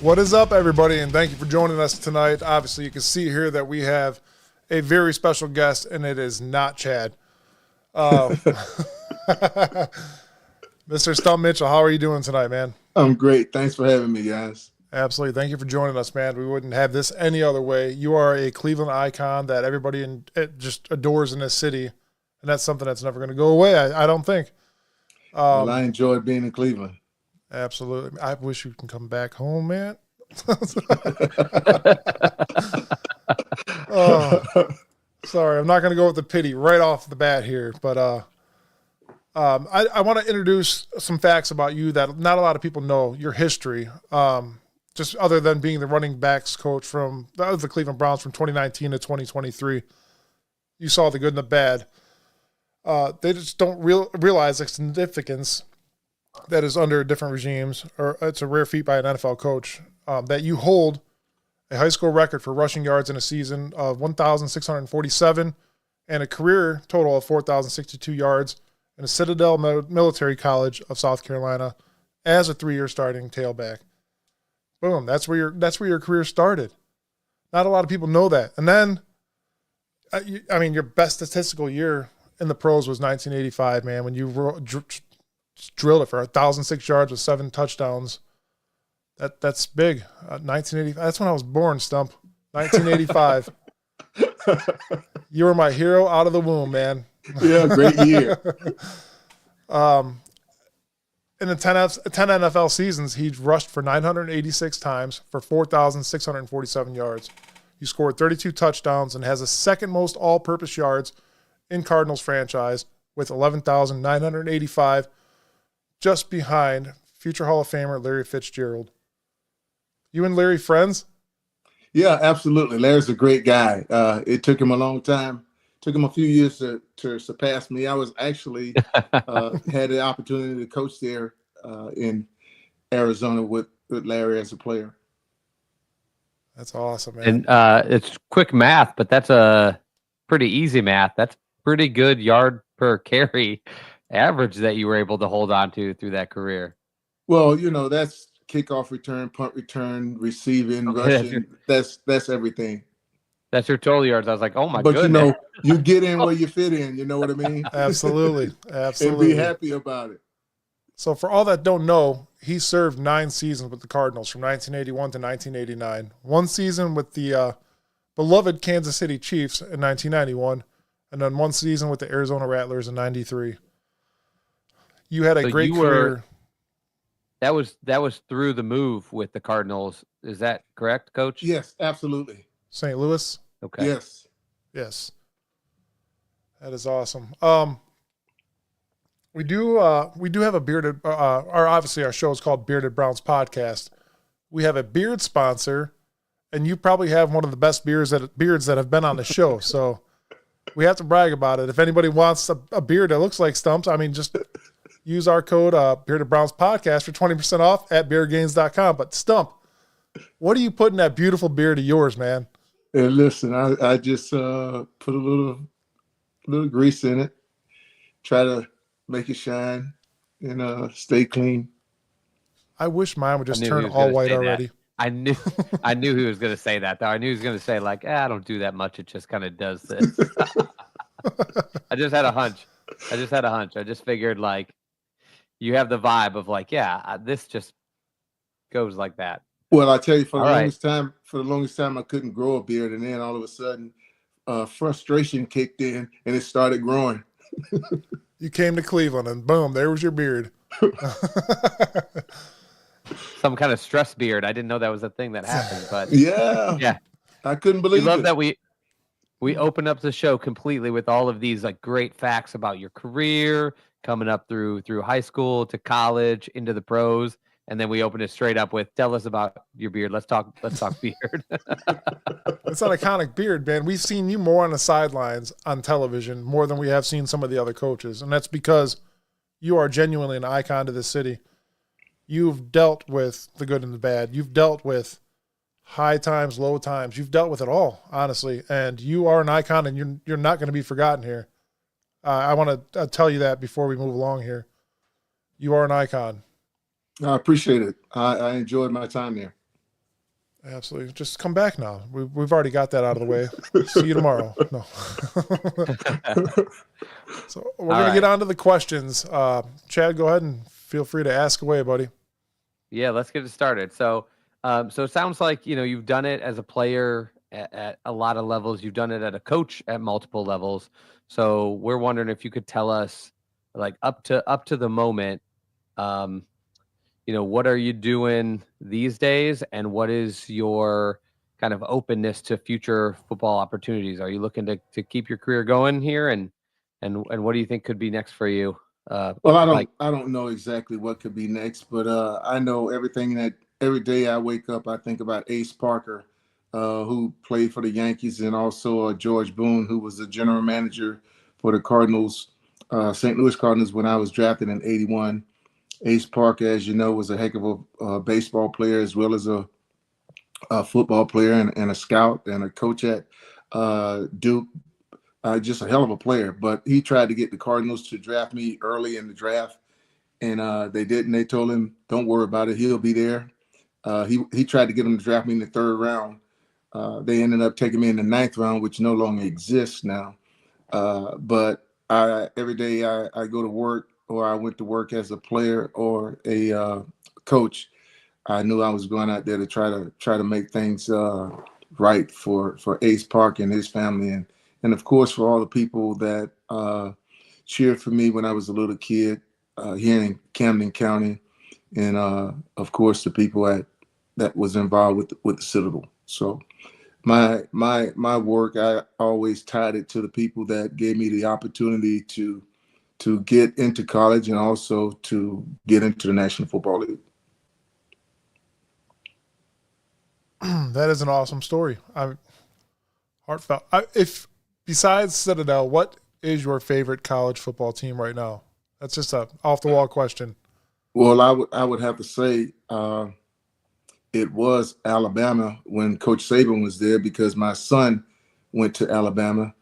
What is up, everybody, and thank you for joining us tonight. Obviously, you can see here that we have a very special guest, and it is not Chad. Mr. Stump Mitchell, how are you doing tonight, man? I'm great. Thanks for having me, guys. Absolutely. Thank you for joining us, man. We wouldn't have this any other way. You are a Cleveland icon that everybody just adores in this city, and that's something that's never going to go away, I don't think. Well, I enjoyed being in Cleveland. Absolutely. I wish you can come back home, man. Oh, sorry, I'm not going to go with the pity right off the bat here, but I want to introduce some facts about you that not a lot of people know, your history, just other than being the running backs coach from the Cleveland Browns from 2019 to 2023. You saw the good and the bad. They just don't realize the significance that is under different regimes, or it's a rare feat by an NFL coach, that you hold a high school record for rushing yards in a season of 1,647 and a career total of 4,062 yards in a Citadel Military College of South Carolina as a 3-year starting tailback. Boom, that's where your career started. Not a lot of people know that. And then, your best statistical year in the pros was 1985, man, when you drilled it for 1,006 yards with 7 touchdowns. That's big. 1985. That's when I was born, Stump. 1985. You were my hero out of the womb, man. Yeah, great year. In the 10 NFL seasons, he rushed for 986 times for 4,647 yards. He scored 32 touchdowns and has the second most all-purpose yards in Cardinals franchise with 11,985, just behind future Hall of Famer Larry Fitzgerald. You and Larry friends? Yeah, absolutely. Larry's a great guy. It took him a long time. Took him a few years to surpass me. I was actually had the opportunity to coach there in Arizona with Larry as a player. That's awesome, man. And it's quick math, but that's a pretty easy math. That's pretty good yard per carry average that you were able to hold on to through that career. Well, that's kickoff return, punt return, receiving, rushing. That's everything. That's your total yards. I was like, oh my goodness. But you get in where you fit in. You know what I mean? Absolutely. And be happy about it. So for all that don't know, he served 9 seasons with the Cardinals from 1981 to 1989. 1 season with the beloved Kansas City Chiefs in 1991, and then 1 season with the Arizona Rattlers in 93. You had a great career. That was through the move with the Cardinals. Is that correct, Coach? Yes, absolutely. St. Louis? Okay. Yes. That is awesome. We do have a bearded, obviously our show is called Bearded Browns Podcast. We have a beard sponsor, and you probably have one of the best beards that have been on the show. So we have to brag about it. If anybody wants a beard that looks like Stump's, just use our code Bearded Browns Podcast for 20% off at beardgains.com. But Stump, what do you put in that beautiful beard of yours, man? And listen, I just put a little grease in it, try to make it shine, and stay clean. I wish mine would just turn all white already. I knew he was going to say that, though. I knew he was going to say, like, I don't do that much. It just kind of does this. I just had a hunch. I just figured, like, you have the vibe of, like, this just goes like that. Well, I tell you, for the longest time, I couldn't grow a beard, and then all of a sudden, frustration kicked in, and it started growing. You came to Cleveland, and boom, there was your beard. Some kind of stress beard. I didn't know that was a thing that happened, but yeah, I couldn't believe it. Love that we opened up the show completely with all of these like great facts about your career, coming up through high school to college into the pros. And then we opened it straight up with, tell us about your beard. Let's talk beard. It's an iconic beard, man. We've seen you more on the sidelines on television more than we have seen some of the other coaches. And that's because you are genuinely an icon to this city. You've dealt with the good and the bad. You've dealt with high times, low times. You've dealt with it all, honestly. And you are an icon, and you're not going to be forgotten here. I want to tell you that before we move along here. You are an icon. I appreciate it. I enjoyed my time there. Absolutely. Just come back now. We've already got that out of the way. See you tomorrow. No. So we're All going to get right. on to the questions. Chad, go ahead and feel free to ask away, buddy. Yeah, let's get it started. So, so it sounds like you've done it as a player at a lot of levels. You've done it at a coach at multiple levels. So we're wondering if you could tell us, like up to the moment, um, what are you doing these days, and what is your kind of openness to future football opportunities? Are you looking to keep your career going here, and what do you think could be next for you? Well, Like, I don't know exactly what could be next, but I know everything that every day I wake up, I think about Ace Parker, who played for the Yankees, and also George Boone, who was the general manager for the Cardinals, St. Louis Cardinals, when I was drafted in '81. Ace Parker, as you know, was a heck of a baseball player as well as a football player and a scout and a coach at Duke. Just a hell of a player, but he tried to get the Cardinals to draft me early in the draft, and they didn't. They told him, "Don't worry about it. He'll be there." He tried to get him to draft me in the third round. They ended up taking me in the ninth round, which no longer exists now. But every day I go to work, or I went to work as a player or a coach. I knew I was going out there to try to make things right for Ace Park and his family, and of course for all the people that cheered for me when I was a little kid here in Camden County, and of course the people that was involved with the Citadel. So my work, I always tied it to the people that gave me the opportunity to get into college and also to get into the National Football League. That is an awesome story. Heartfelt. If besides Citadel, what is your favorite college football team right now? That's just a off the wall question. Well, I would have to say it was Alabama when Coach Saban was there because my son went to Alabama.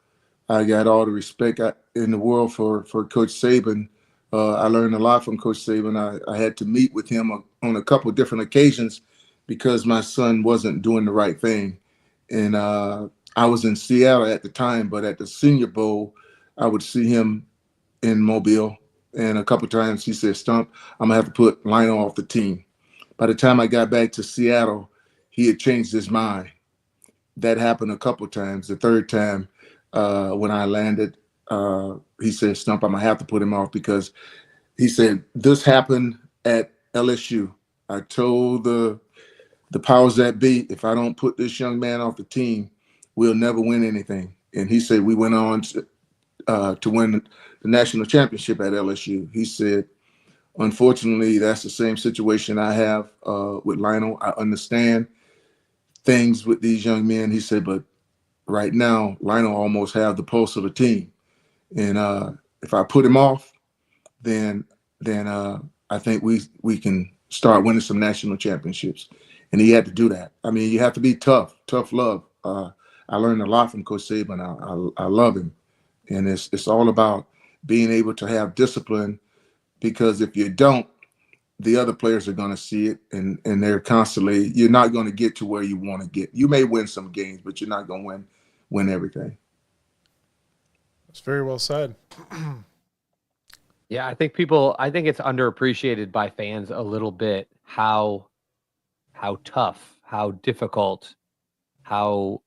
I got all the respect in the world for Coach Saban. I learned a lot from Coach Saban. I had to meet with him on a couple of different occasions because my son wasn't doing the right thing. And I was in Seattle at the time, but at the Senior Bowl, I would see him in Mobile. And a couple of times he said, "Stump, I'm going to have to put Lionel off the team." By the time I got back to Seattle, he had changed his mind. That happened a couple of times. The third time, when I landed, he said, "Stump, I'm gonna have to put him off because," he said, "this happened at LSU. I told the powers that be, if I don't put this young man off the team, we'll never win anything." And he said we went on to win the national championship at LSU. He said, "Unfortunately, that's the same situation I have with Lionel. I understand things with these young men." He said, "But right now, Lionel almost have the pulse of the team, and if I put him off, then I think we can start winning some national championships." And he had to do that. I mean, you have to be tough love. I learned a lot from Coach Saban. I love him, and it's all about being able to have discipline, because if you don't, the other players are going to see it, and they're constantly, you're not going to get to where you want to get. You may win some games, but you're not going to win everything. That's very well said. yeah, I think it's underappreciated by fans a little bit how tough, how difficult, how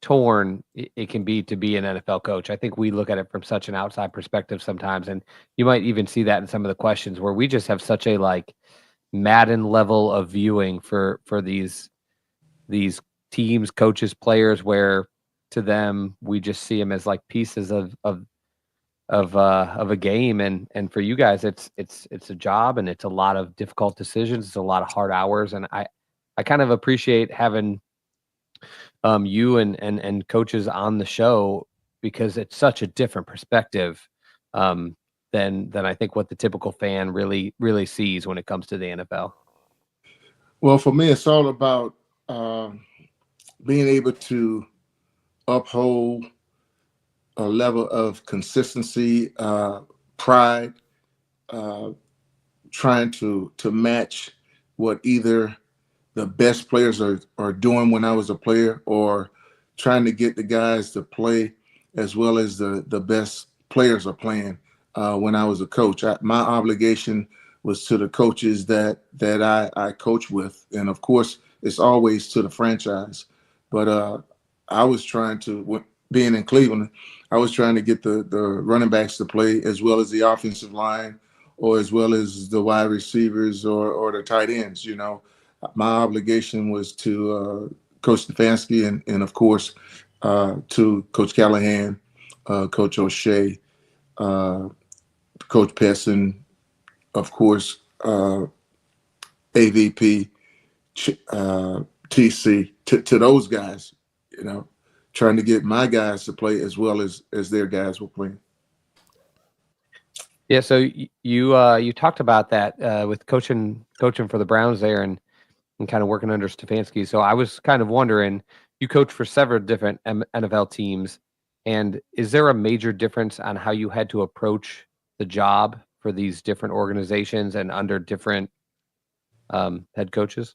torn it can be to be an NFL coach. I think we look at it from such an outside perspective sometimes, and you might even see that in some of the questions where we just have such a like Madden level of viewing for these teams, coaches, players, where to them we just see them as like pieces of a game, and for you guys it's a job, and it's a lot of difficult decisions, it's a lot of hard hours, and I kind of appreciate having you and coaches on the show, because it's such a different perspective than I think what the typical fan really sees when it comes to the NFL. Well, for me, it's all about being able to uphold a level of consistency, pride, uh, trying to match what either the best players are doing when I was a player, or trying to get the guys to play as well as the best players are playing when I was a coach. My obligation was to the coaches that I coach with, and of course, it's always to the franchise. But I was trying to, being in Cleveland, I was trying to get the running backs to play as well as the offensive line, or as well as the wide receivers or the tight ends. My obligation was to Coach Stefanski and of course, to Coach Callahan, Coach O'Shea, Coach Pesson, of course, AVP, TC, to those guys, trying to get my guys to play as well as their guys were playing. Yeah, so you talked about that with coaching for the Browns there, and kind of working under Stefanski. So I was kind of wondering, you coach for several different NFL teams, and is there a major difference on how you had to approach the job for these different organizations and under different head coaches?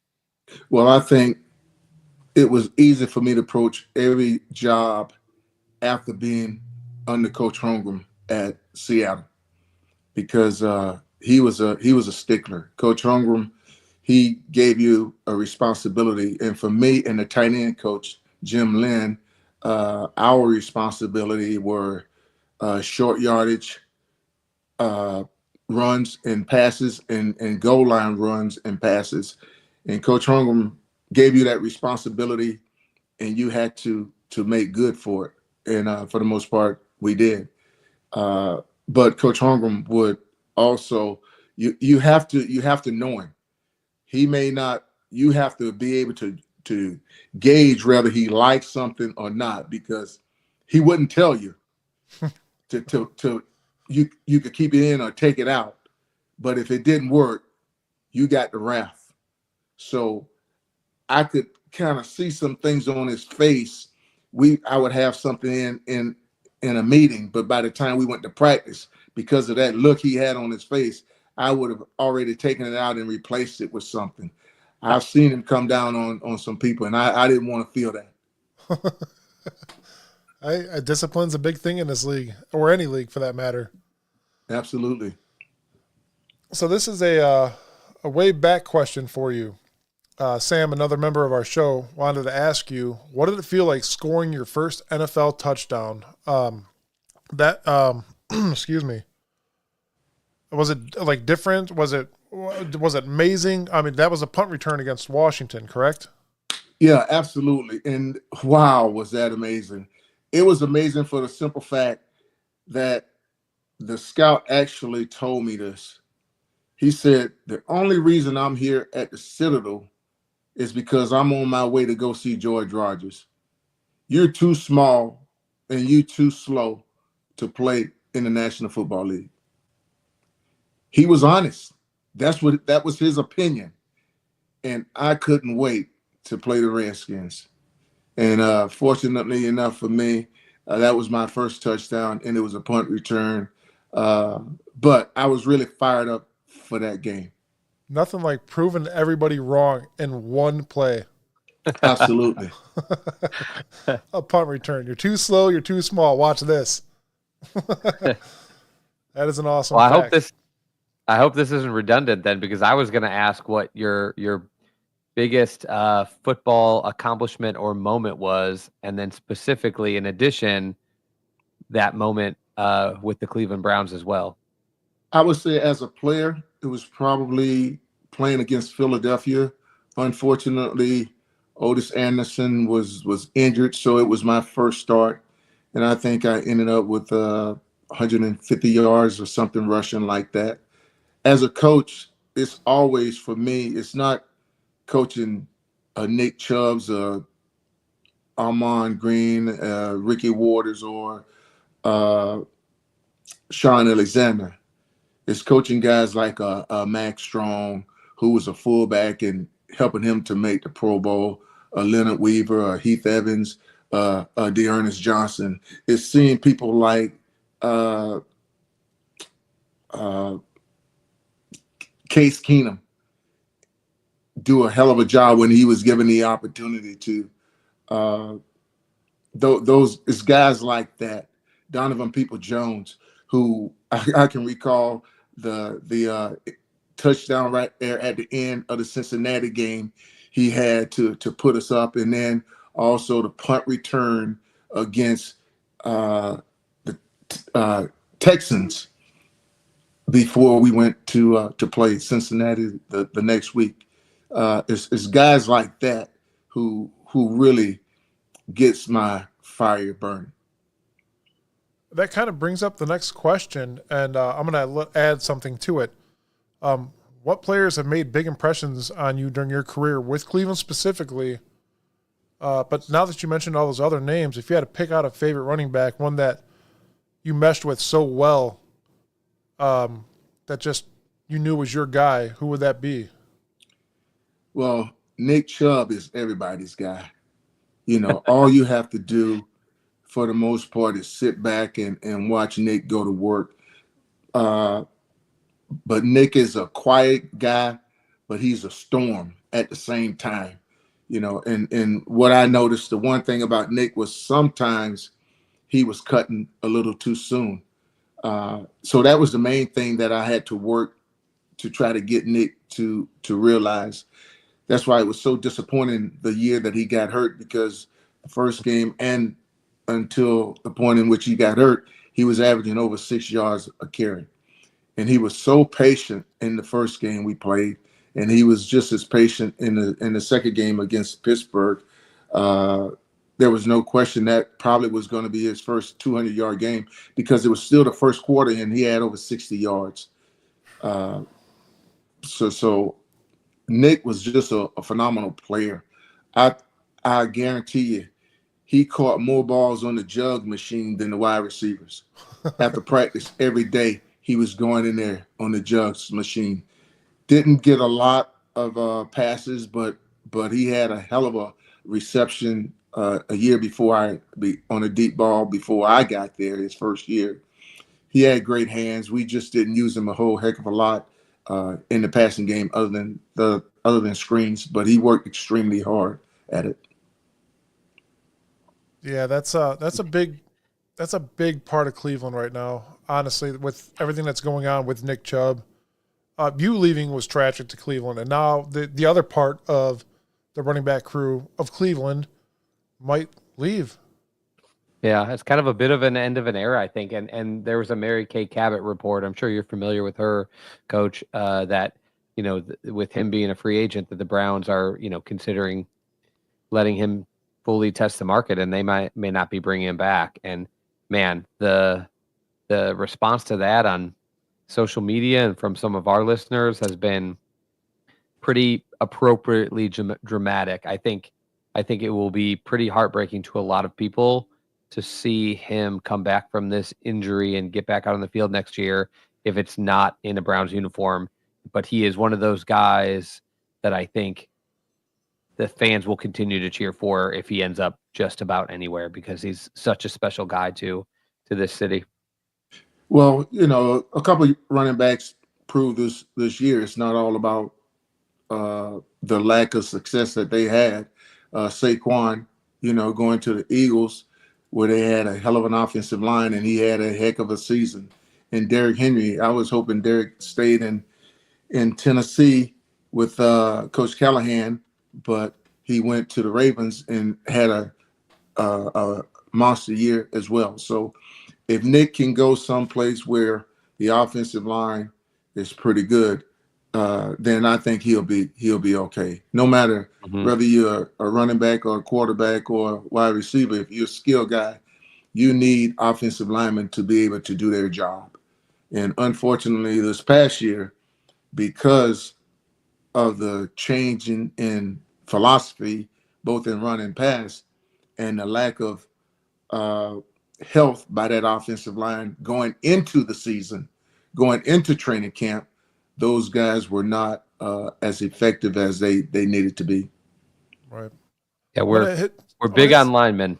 Well, I think it was easy for me to approach every job after being under Coach Holmgren at Seattle, because he was a stickler. Coach Holmgren, he gave you a responsibility, and for me and the tight end coach Jim Lynn, our responsibility were short yardage runs and passes, and goal line runs and passes. And Coach Holmgren gave you that responsibility, and you had to make good for it. And for the most part, we did. But Coach Holmgren would also, you have to know him. He may not. You have to be able to gauge whether he likes something or not, because he wouldn't tell you to you could keep it in or take it out. But if it didn't work, you got the wrath. So I could kind of see some things on his face. I would have something in a meeting, but by the time we went to practice, because of that look he had on his face, I would have already taken it out and replaced it with something. I've seen him come down on some people, and I didn't want to feel that. Discipline's a big thing in this league, or any league for that matter. Absolutely. So this is a way back question for you. Sam, another member of our show, wanted to ask you, what did it feel like scoring your first NFL touchdown? Excuse me. Was it like different? Was it amazing? I mean, that was a punt return against Washington, correct? Yeah, absolutely. And wow, was that amazing. It was amazing for the simple fact that the scout actually told me this. He said, the only reason I'm here at the Citadel is because I'm on my way to go see George Rogers. You're too small and you're too slow to play in the National Football League. He was honest. That was his opinion. And I couldn't wait to play the Redskins. And fortunately enough for me, that was my first touchdown, and it was a punt return. But I was really fired up for that game. Nothing like proving everybody wrong in one play. Absolutely. A punt return. You're too slow. You're too small. Watch this. That is an awesome Well, fact. I hope this isn't redundant then, because I was going to ask what your biggest football accomplishment or moment was, and then specifically, in addition, that moment with the Cleveland Browns as well. I would say as a player, it was probably playing against Philadelphia. Unfortunately, Otis Anderson was injured, so it was my first start, and I think I ended up with 150 yards or something rushing like that. As a coach, it's always, for me, it's not coaching Nick Chubb's, Armand Green, Ricky Waters, or Sean Alexander. It's coaching guys like Max Strong, who was a fullback, and helping him to make the Pro Bowl, Leonard Weaver, Heath Evans, Dearness Johnson. It's seeing people like Case Keenum do a hell of a job when he was given the opportunity to. Those it's guys like that, Donovan People-Jones, who I can recall the touchdown right there at the end of the Cincinnati game. He had to put us up, and then also the punt return against the Texans before we went to play Cincinnati the next week. It's guys like that who really gets my fire burning. That kind of brings up the next question, and I'm going to add something to it. What players have made big impressions on you during your career with Cleveland specifically? But now that you mentioned all those other names, if you had to pick out a favorite running back, one that you meshed with so well, that just you knew was your guy, who would that be? Well, Nick Chubb is everybody's guy. You know, all you have to do for the most part is sit back and watch Nick go to work. But Nick is a quiet guy, but he's a storm at the same time. You know, and what I noticed, the one thing about Nick was sometimes he was cutting a little too soon. So that was the main thing that I had to work to try to get Nick to realize. That's why it was so disappointing the year that he got hurt, because the first game and until the point in which he got hurt, he was averaging over 6 yards a carry. And he was so patient in the first game we played, and he was just as patient in the second game against Pittsburgh. There was no question that probably was going to be his first 200-yard game, because it was still the first quarter and he had over 60 yards. So Nick was just a phenomenal player. I guarantee you, he caught more balls on the jug machine than the wide receivers. After practice every day, he was going in there on the jugs machine. Didn't get a lot of passes, but he had a hell of a reception a year before on a deep ball before I got there, his first year. He had great hands. We just didn't use him a whole heck of a lot in the passing game, other than screens. But he worked extremely hard at it. Yeah, that's a big part of Cleveland right now. Honestly, with everything that's going on with Nick Chubb, you leaving was tragic to Cleveland, and now the other part of the running back crew of Cleveland might leave. Yeah, it's kind of a bit of an end of an era, I think. And there was a Mary Kay Cabot report. I'm sure you're familiar with her, Coach. That with him being a free agent, that the Browns are considering letting him fully test the market, and they may not be bringing him back. And man, the response to that on social media and from some of our listeners has been pretty appropriately dramatic. I think it will be pretty heartbreaking to a lot of people to see him come back from this injury and get back out on the field next year if it's not in a Browns uniform. But he is one of those guys that I think the fans will continue to cheer for if he ends up just about anywhere, because he's such a special guy to this city. Well, a couple of running backs proved this year it's not all about the lack of success that they had. Saquon, going to the Eagles, where they had a hell of an offensive line, and he had a heck of a season. And Derrick Henry, I was hoping Derrick stayed in Tennessee with Coach Callahan, but he went to the Ravens and had a monster year as well. So if Nick can go someplace where the offensive line is pretty good, then I think he'll be okay. No matter whether you're a running back or a quarterback or a wide receiver, if you're a skill guy, you need offensive linemen to be able to do their job. And unfortunately, this past year, because of the change in philosophy, both in run and pass, and the lack of health by that offensive line going into the season, going into training camp, those guys were not as effective as they needed to be. Right. Yeah, we're big on linemen.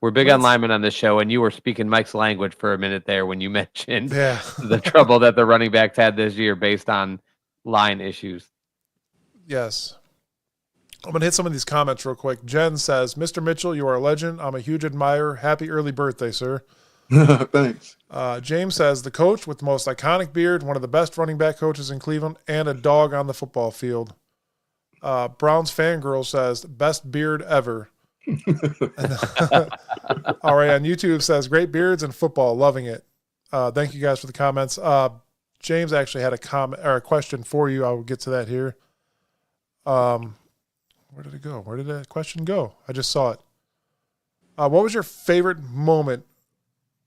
We're big on linemen on this show, and you were speaking Mike's language for a minute there when you mentioned the trouble that the running backs had this year based on line issues. Yes. I'm going to hit some of these comments real quick. Jen says, Mr. Mitchell, you are a legend. I'm a huge admirer. Happy early birthday, sir. Thanks. James says, the coach with the most iconic beard, one of the best running back coaches in Cleveland, and a dog on the football field. Browns fangirl says, best beard ever. All right, on YouTube says, great beards and football, loving it. Thank you guys for the comments. James actually had a comment or a question for you. I will get to that here. Where did it go? Where did that question go? I just saw it. What was your favorite moment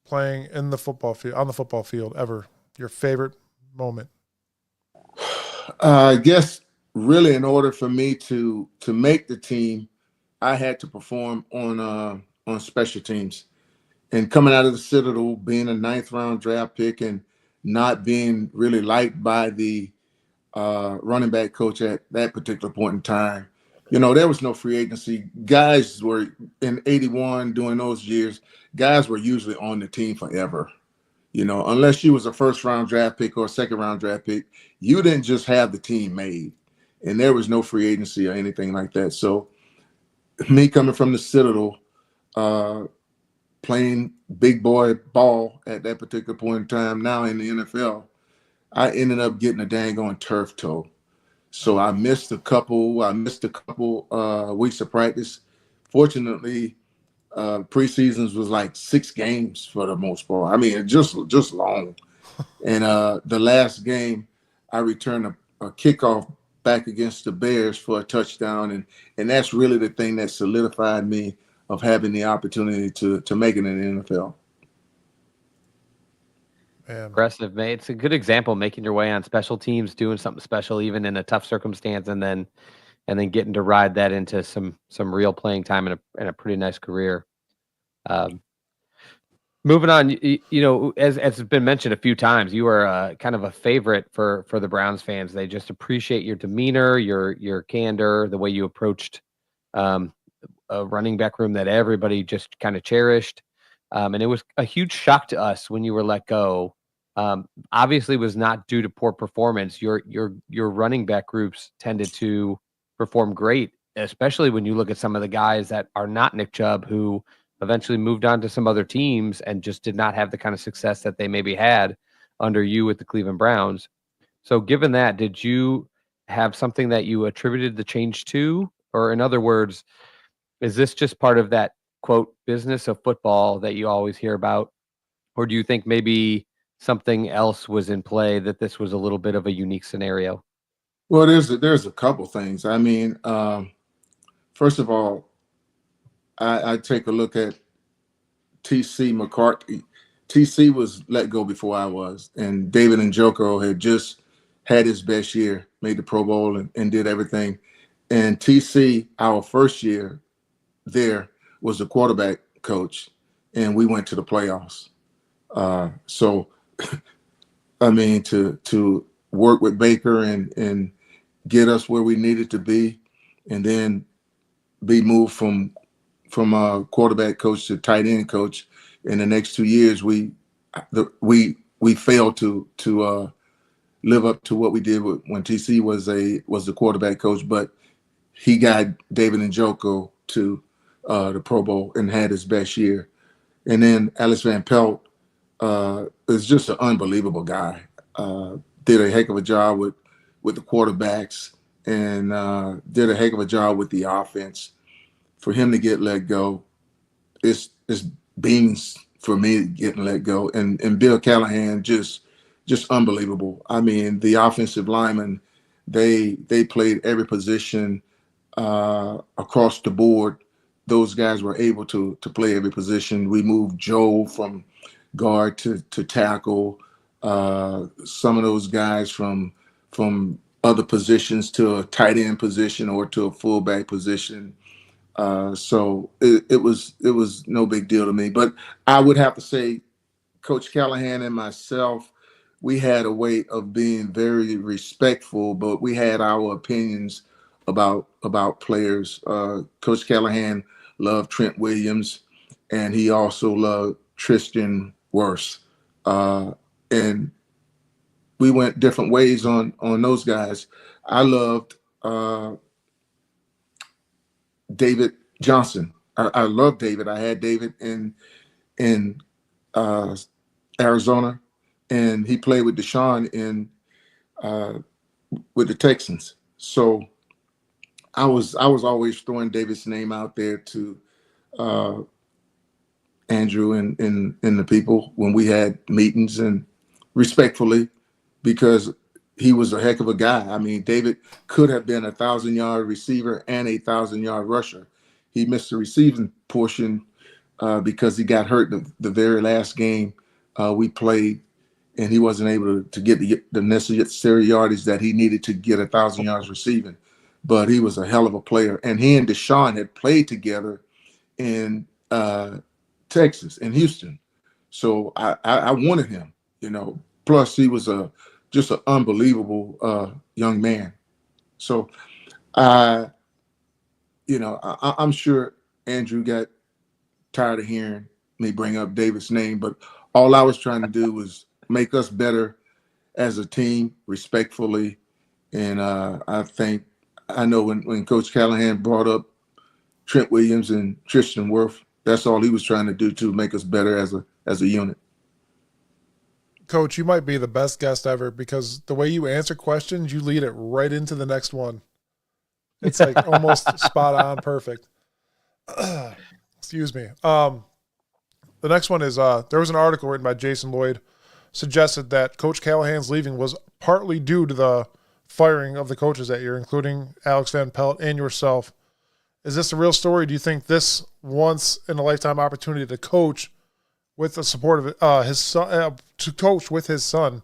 playing in the football field, on the football field ever? Your favorite moment? I guess really in order for me to make the team, I had to perform on special teams. And coming out of the Citadel, being a 9th-round draft pick and not being really liked by the running back coach at that particular point in time, there was no free agency. Guys were in 81 during those years, guys were usually on the team forever. Unless you was a 1st-round draft pick or a 2nd-round draft pick, you didn't just have the team made. And there was no free agency or anything like that. So me coming from the Citadel, playing big boy ball at that particular point in time, now in the NFL, I ended up getting a dang on turf toe. So I missed a couple weeks of practice. Fortunately, preseasons was like 6 games for the most part. I mean, just long. And the last game, I returned a kickoff back against the Bears for a touchdown, and that's really the thing that solidified me of having the opportunity to make it in the NFL. Man. Impressive, mate. It's a good example, making your way on special teams, doing something special, even in a tough circumstance, and then getting to ride that into some real playing time and a pretty nice career. Moving on, as has been mentioned a few times, you are kind of a favorite for the Browns fans. They just appreciate your demeanor, your candor, the way you approached a running back room that everybody just kind of cherished. And it was a huge shock to us when you were let go. Obviously was not due to poor performance. Your running back groups tended to perform great, especially when you look at some of the guys that are not Nick Chubb, who eventually moved on to some other teams and just did not have the kind of success that they maybe had under you with the Cleveland Browns. So given that, did you have something that you attributed the change to? Or in other words, is this just part of that, quote, business of football that you always hear about? Or do you think maybe something else was in play, that this was a little bit of a unique scenario? Well, there's a couple things. I mean, first of all, I take a look at T.C. McCarthy. T.C. was let go before I was, and David Njoku had just had his best year, made the Pro Bowl and did everything. And T.C., our first year there, was the quarterback coach, and we went to the playoffs. So, I mean, to work with Baker and get us where we needed to be, and then be moved from a quarterback coach to tight end coach in the next 2 years, we failed to live up to what we did when TC was the quarterback coach, but he got David Njoku to the Pro Bowl and had his best year. And then Alex Van Pelt is just an unbelievable guy. Did a heck of a job with the quarterbacks, and did a heck of a job with the offense. For him to get let go, it's beans for me getting let go. And Bill Callahan, just unbelievable. I mean, the offensive linemen, they played every position across the board. Those guys were able to play every position. We moved Joe from guard to tackle. Some of those guys from other positions to a tight end position or to a fullback position. So it was no big deal to me. But I would have to say, Coach Callahan and myself, we had a way of being very respectful, but we had our opinions about players. Coach Callahan loved Trent Williams, and he also loved Tristan Wirfs. And we went different ways on those guys. I loved David Johnson. I love David. I had David in Arizona, and he played with Deshaun in with the Texans. So I was always throwing David's name out there to Andrew and the people when we had meetings, and respectfully, because he was a heck of a guy. I mean, David could have been 1,000-yard receiver and 1,000-yard rusher. He missed the receiving portion because he got hurt the very last game we played, and he wasn't able to get the necessary yardage that he needed to get 1,000 yards receiving. But he was a hell of a player, and he and Deshaun had played together in Texas, in Houston. So I wanted him, you know. Plus, he was just an unbelievable young man. So, I'm sure Andrew got tired of hearing me bring up David's name, but all I was trying to do was make us better as a team, respectfully. And I know when Coach Callahan brought up Trent Williams and Tristan Wirth, that's all he was trying to do to make us better as a unit. Coach, you might be the best guest ever because the way you answer questions, you lead it right into the next one. It's like almost spot on, perfect. Excuse me. The next one is there was an article written by Jason Lloyd suggested that Coach Callahan's leaving was partly due to the firing of the coaches that year, including Alex Van Pelt and yourself. Is this a real story? Do you think this once in a lifetime opportunity to coach with the support of his son, to coach with his son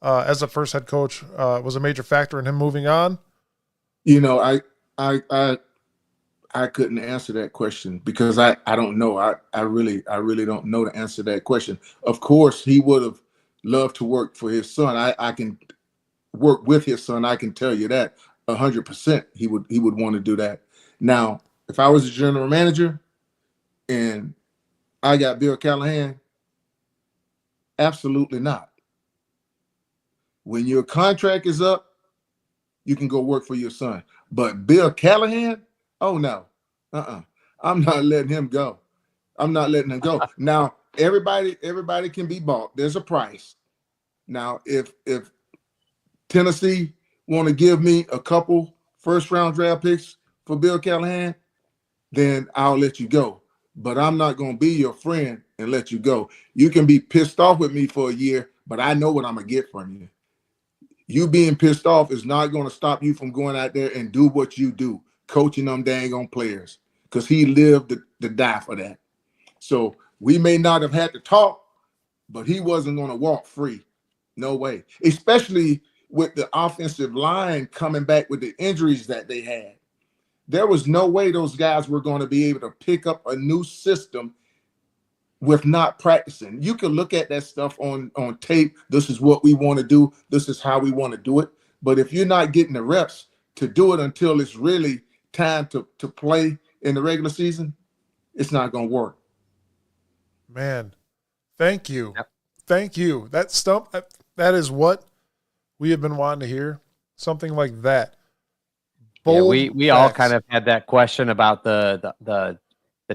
as the first head coach was a major factor in him moving on? You know, I couldn't answer that question because I don't know. I really don't know the answer to that question. Of course, he would have loved to work for his son. I can work with his son. I can tell you that 100% he would want to do that. Now, if I was a general manager and I got Bill Callahan, absolutely not. When your contract is up, you can go work for your son. But Bill Callahan, oh no, I'm not letting him go. I'm not letting him go. Now, everybody can be bought. There's a price. Now, if Tennessee want to give me a couple first-round draft picks for Bill Callahan, then I'll let you go. But I'm not going to be your friend and let you go. You can be pissed off with me for a year, but I know what I'm going to get from you. You being pissed off is not going to stop you from going out there and do what you do, coaching them dang on players, because he lived to die for that. So we may not have had to talk, but he wasn't going to walk free. No way. Especially with the offensive line coming back with the injuries that they had. There was no way those guys were going to be able to pick up a new system with not practicing. You can look at that stuff on tape. This is what we want to do. This is how we want to do it. But if you're not getting the reps to do it until it's really time to play in the regular season, it's not going to work. Man, thank you. Yep. Thank you. That Stump, that is what we have been wanting to hear. Something like that. Bold we all kind of had that question about the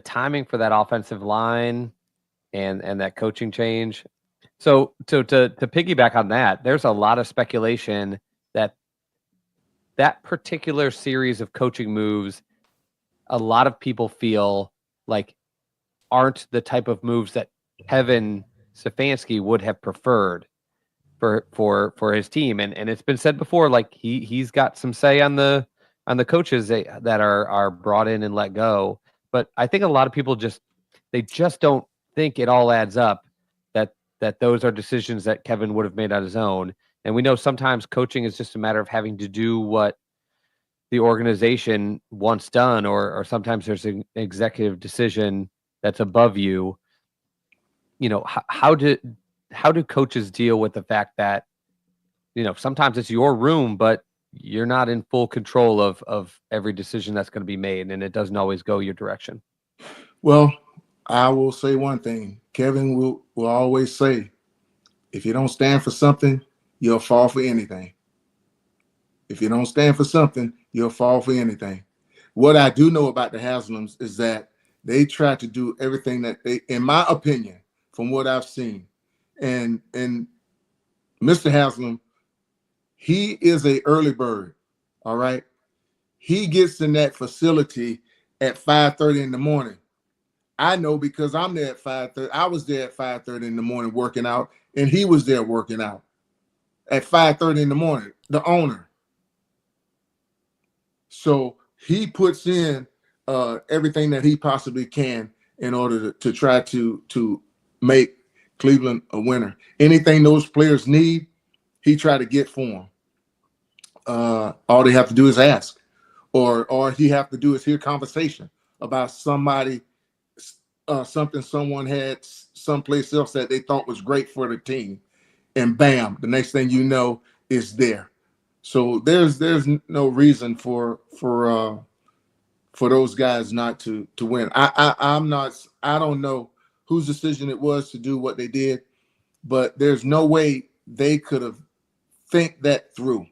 timing for that offensive line and that coaching change. So to piggyback on that, there's a lot of speculation that particular series of coaching moves, a lot of people feel like aren't the type of moves that Kevin Stefanski would have preferred for his team. And it's been said before, like he's got some say on the coaches that are brought in and let go. But I think a lot of people just don't think it all adds up that those are decisions that Kevin would have made on his own. And we know sometimes coaching is just a matter of having to do what the organization wants done, or sometimes there's an executive decision that's above you. You know, how do coaches deal with the fact that, you know, sometimes it's your room, but you're not in full control of every decision that's going to be made, and it doesn't always go your direction? Well, I will say one thing. Kevin will always say, if you don't stand for something, you'll fall for anything. If you don't stand for something, you'll fall for anything. What I do know about the Haslams is that they try to do everything that they, in my opinion, from what I've seen, and Mr. Haslam, he is a early bird. All right, he gets in that facility at 5:30 in the morning. I know because I'm there at 5:30. I was there at 5:30 in the morning working out, and he was there working out at 5:30 in the morning. The owner. So he puts in everything that he possibly can in order to try to make Cleveland a winner. Anything those players need, he try to get for them. All they have to do is ask, or he have to do is hear conversation about somebody, something someone had someplace else that they thought was great for the team, and bam, the next thing you know is there. So there's no reason for those guys not to win. I'm not. I don't know whose decision it was to do what they did, but there's no way they could have think that through.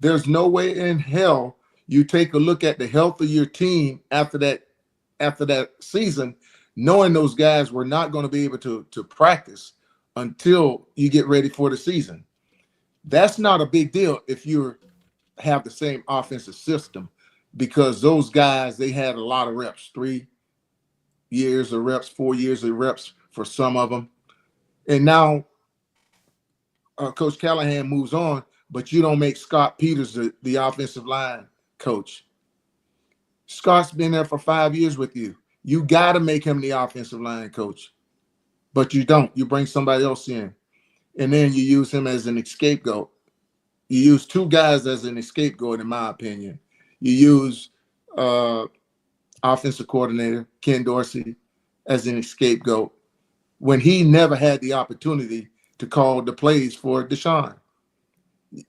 There's no way in hell you take a look at the health of your team after that season, knowing those guys were not going to be able to practice until you get ready for the season. That's not a big deal if you have the same offensive system, because those guys, they had a lot of reps, 3 years of reps, 4 years of reps for some of them. And now Coach Callahan moves on, but you don't make Scott Peters the offensive line coach. Scott's been there for 5 years with you. You got to make him the offensive line coach, but you don't. You bring somebody else in, and then you use him as an scapegoat. You use two guys as an scapegoat, in my opinion. You use offensive coordinator Ken Dorsey as an scapegoat when he never had the opportunity to call the plays for Deshaun.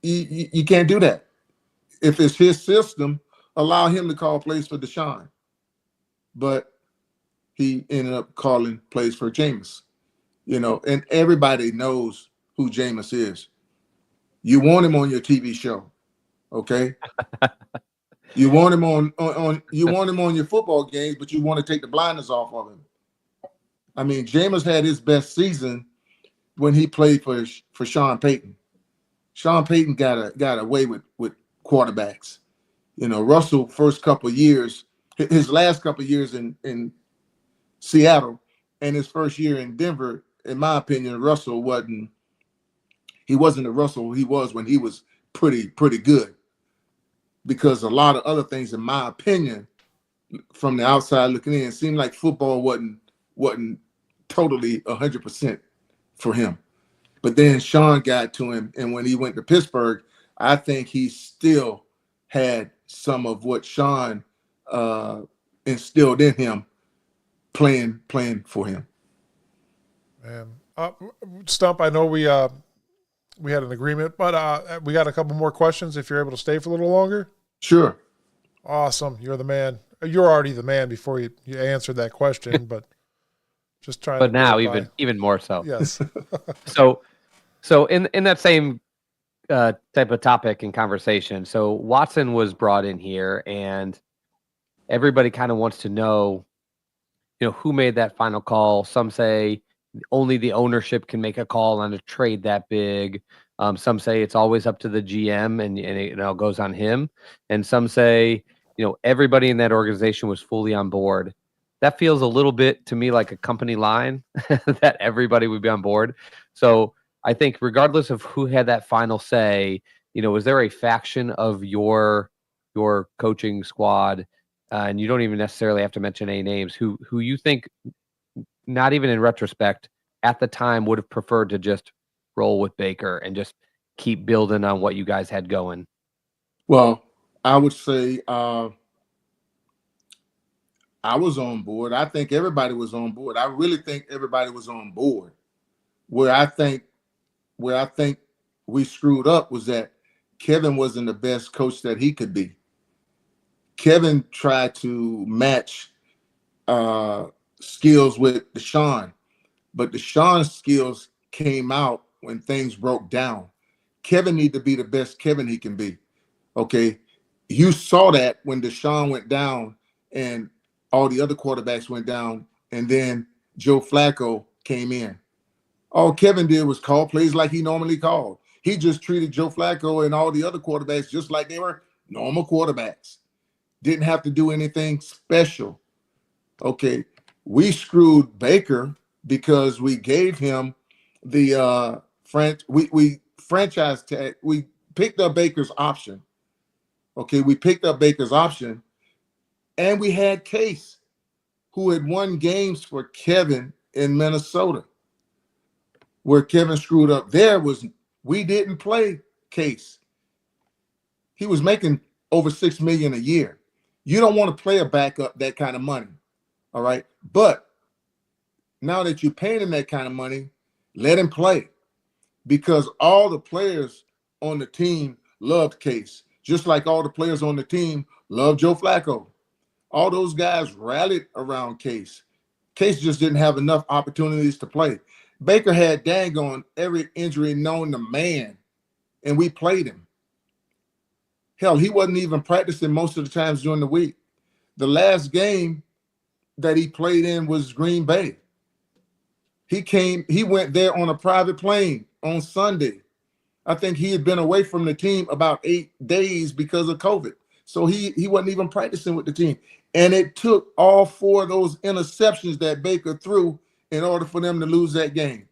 You can't do that. If it's his system, allow him to call plays for Deshaun. But he ended up calling plays for Jameis. And everybody knows who Jameis is. You want him on your TV show, okay? You want him on your football games, but you want to take the blinders off of him. I mean, Jameis had his best season when he played for Sean Payton. Sean Payton got away with quarterbacks. Russell first couple of years, his last couple of years in Seattle and his first year in Denver, in my opinion, Russell wasn't the Russell he was when he was pretty good. Because a lot of other things, in my opinion, from the outside looking in, seemed like football wasn't totally 100% for him. But then Sean got to him, and when he went to Pittsburgh, I think he still had some of what Sean instilled in him, playing for him. Man, Stump, I know we had an agreement, but we got a couple more questions if you're able to stay for a little longer. Sure. Awesome. You're the man. You're already the man before you answered that question, but just trying. But now even more so. Yes. So in that same type of topic and conversation, so Watson was brought in here, and everybody kind of wants to know, who made that final call. Some say only the ownership can make a call on a trade that big. Some say it's always up to the GM and it goes on him. And some say, everybody in that organization was fully on board. That feels a little bit to me like a company line that everybody would be on board. So I think regardless of who had that final say, was there a faction of your coaching squad, and you don't even necessarily have to mention any names, who you think, not even in retrospect, at the time would have preferred to just roll with Baker and just keep building on what you guys had going? Well, I would say I was on board. I think everybody was on board. I really think everybody was on board. Where I think we screwed up was that Kevin wasn't the best coach that he could be. Kevin tried to match skills with Deshaun, but Deshaun's skills came out when things broke down. Kevin needed to be the best Kevin he can be. Okay. you saw that when Deshaun went down and all the other quarterbacks went down, and then Joe Flacco came in. All Kevin did was call plays like he normally called. He just treated Joe Flacco and all the other quarterbacks just like they were normal quarterbacks. Didn't have to do anything special. Okay, we screwed Baker because we gave him the we franchise tag. We picked up Baker's option. Okay, we picked up Baker's option, and we had Case, who had won games for Kevin in Minnesota. Where Kevin screwed up there was we didn't play Case. He was making over $6 million a year. You don't want to play a backup that kind of money. All right. But now that you're paying him that kind of money, let him play. Because all the players on the team loved Case, just like all the players on the team loved Joe Flacco. All those guys rallied around Case. Case just didn't have enough opportunities to play. Baker had dang on every injury known to man, and we played him. Hell, he wasn't even practicing most of the times during the week. The last game that he played in was Green Bay. He went there on a private plane on Sunday. I think he had been away from the team about 8 days because of COVID. So he wasn't even practicing with the team. And it took all 4 of those interceptions that Baker threw in order for them to lose that game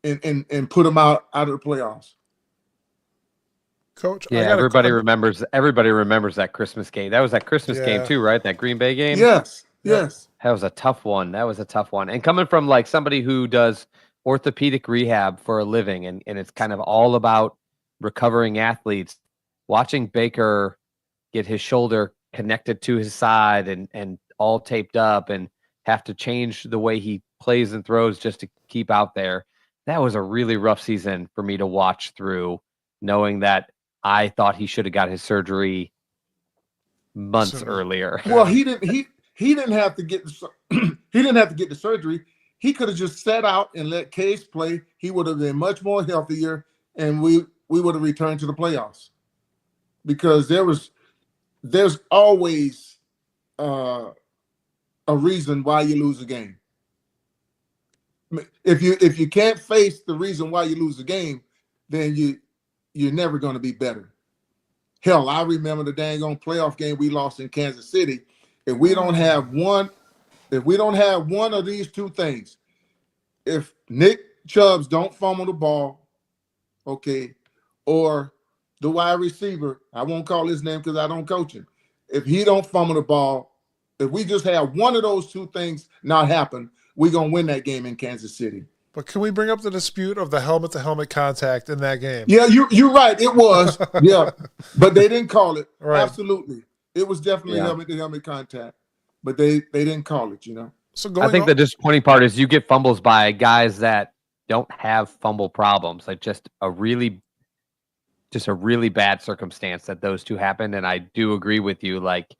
and put them out of the playoffs. Coach, yeah, everybody remembers that Christmas game. That was that Christmas game too, right? That Green Bay game. Yes, yes. That was a tough one. And coming from like somebody who does orthopedic rehab for a living, and it's kind of all about recovering athletes, watching Baker get his shoulder connected to his side and all taped up and have to change the way he plays and throws just to keep out there. That was a really rough season for me to watch through, knowing that I thought he should have got his surgery months earlier. Well, he didn't have to get the surgery. He could have just sat out and let Case play. He would have been much more healthier, and we would have returned to the playoffs. Because there's always a reason why you lose a game. If you can't face the reason why you lose a game, then you're never going to be better. Hell, I remember the dang on playoff game we lost in Kansas City. If we don't have one of these 2 things, if Nick Chubbs don't fumble the ball, okay, or the wide receiver, I won't call his name because I don't coach him. If he don't fumble the ball, if we just have one of those 2 things not happen, we're going to win that game in Kansas City. But can we bring up the dispute of the helmet-to-helmet contact in that game? Yeah, you're right. It was. Yeah. But they didn't call it. Right. Absolutely. It was definitely helmet-to-helmet contact. But they didn't call it, So I think the disappointing part is you get fumbles by guys that don't have fumble problems. Like just a really bad circumstance that those 2 happened. And I do agree with you. Like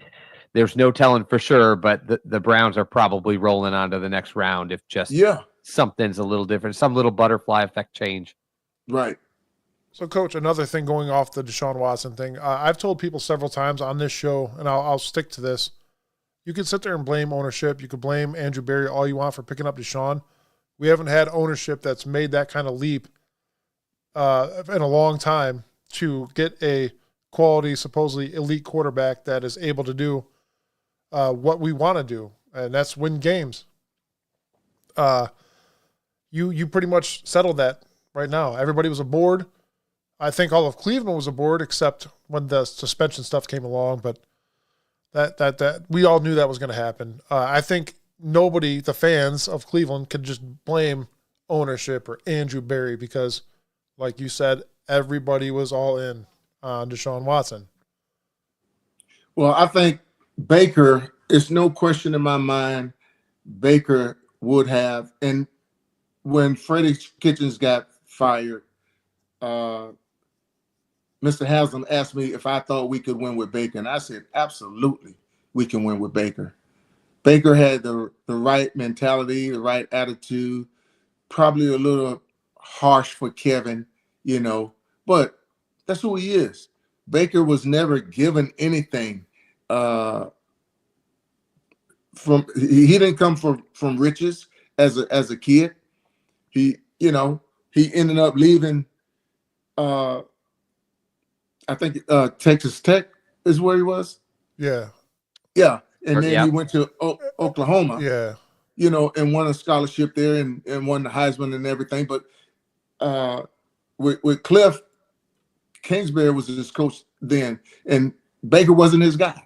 there's no telling for sure, but the Browns are probably rolling on to the next round if just something's a little different, some little butterfly effect change. Right. So, Coach, another thing going off the Deshaun Watson thing, I've told people several times on this show, and I'll stick to this. You can sit there and blame ownership. You could blame Andrew Berry all you want for picking up Deshaun. We haven't had ownership that's made that kind of leap in a long time to get a quality, supposedly elite quarterback that is able to do what we want to do, and that's win games. You pretty much settled that right now. Everybody was aboard. I think all of Cleveland was aboard except when the suspension stuff came along, but that we all knew that was going to happen. I think nobody, the fans of Cleveland, could just blame ownership or Andrew Berry because, like you said, everybody was all in on Deshaun Watson. Well, I think Baker, it's no question in my mind, Baker would have. And when Freddie Kitchens got fired, Mr. Haslam asked me if I thought we could win with Baker. And I said, absolutely, we can win with Baker. Baker had the right mentality, the right attitude, probably a little harsh for Kevin, but that's who he is. Baker was never given anything. He didn't come from riches as a kid. He he ended up leaving. I think Texas Tech is where he was. Yeah. Yeah, and then Yeah. he went to Oklahoma. Yeah. And won a scholarship there and won the Heisman and everything. But with Cliff Kingsbury was his coach then, and Baker wasn't his guy.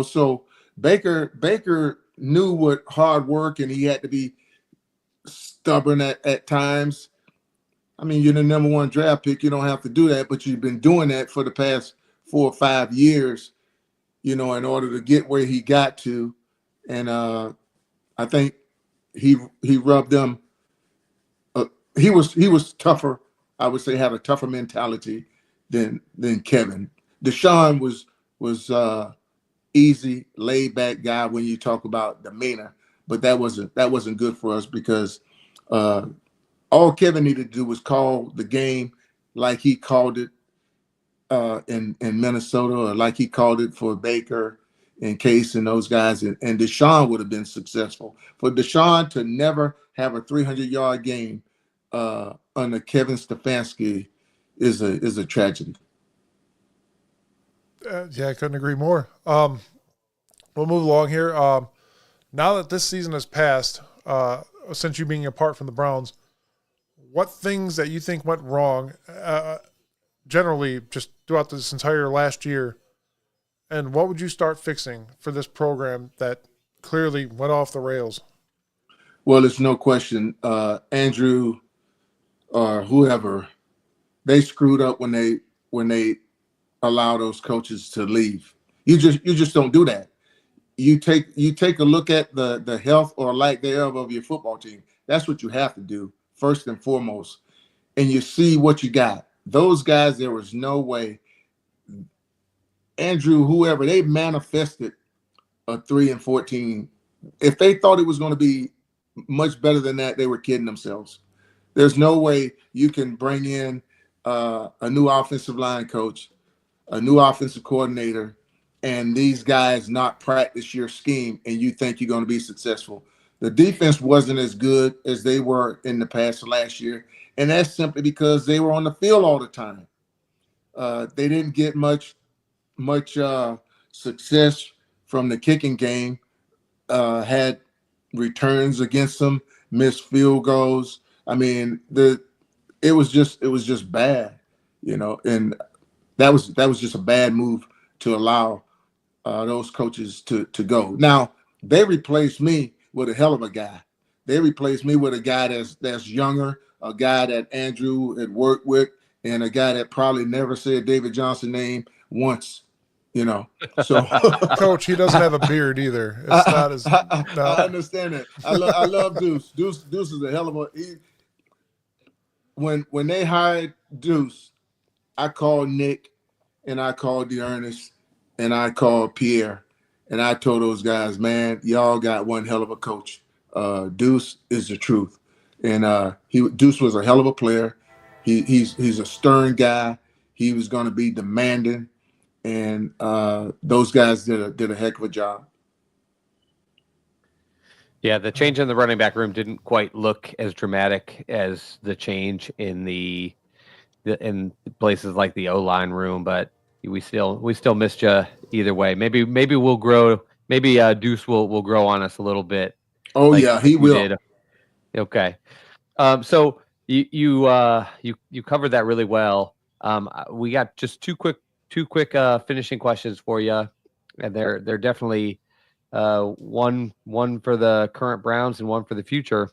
So Baker knew what hard work, and he had to be stubborn at times. I mean, you're the number one draft pick. You don't have to do that, but you've been doing that for the past 4 or 5 years, in order to get where he got to. And I think he rubbed them. He was tougher. I would say had a tougher mentality than Kevin. Deshaun was easy, laid back guy when you talk about demeanor, but that wasn't good for us because all Kevin needed to do was call the game like he called it in Minnesota, or like he called it for Baker and Case and those guys, and Deshaun would have been successful. For Deshaun to never have a 300-yard game under Kevin Stefanski is a tragedy. Yeah, I couldn't agree more. We'll move along here. Now that this season has passed, since you being apart from the Browns, what things that you think went wrong, generally just throughout this entire last year, and what would you start fixing for this program that clearly went off the rails? Well, it's no question. Andrew or whoever, they screwed up when they allow those coaches to leave. You just don't do that. You take a look at the health or lack thereof of your football team. That's what you have to do first and foremost. And you see what you got. Those guys, there was no way. Andrew, whoever, they manifested a 3-14. If they thought it was going to be much better than that, they were kidding themselves. There's no way you can bring in a new offensive line coach, a new offensive coordinator, and these guys not practice your scheme and you think you're going to be successful. The defense wasn't as good as they were in the past last year, and that's simply because they were on the field all the time. They didn't get much success from the kicking game. Had returns against them, missed field goals. I mean, it was just bad, and that was just a bad move to allow those coaches to go. Now they replaced me with a hell of a guy. They replaced me with a guy that's younger, a guy that Andrew had worked with, and a guy that probably never said David Johnson's name once. So Coach, he doesn't have a beard either. It's not as. No. I understand that. I love Deuce. Deuce is a hell of a. When they hired Deuce, I called Nick, and I called DeErnest, and I called Pierre, and I told those guys, man, y'all got one hell of a coach. Deuce is the truth, and Deuce was a hell of a player. He's a stern guy. He was going to be demanding. And those guys did a heck of a job. Yeah, the change in the running back room didn't quite look as dramatic as the change in in places like the O-line room, but we still missed you either way. Maybe we'll grow. Maybe Deuce will grow on us a little bit. Oh yeah, he will. Did. Okay. So you covered that really well. We got just two quick finishing questions for you, and they're definitely one for the current Browns and one for the future.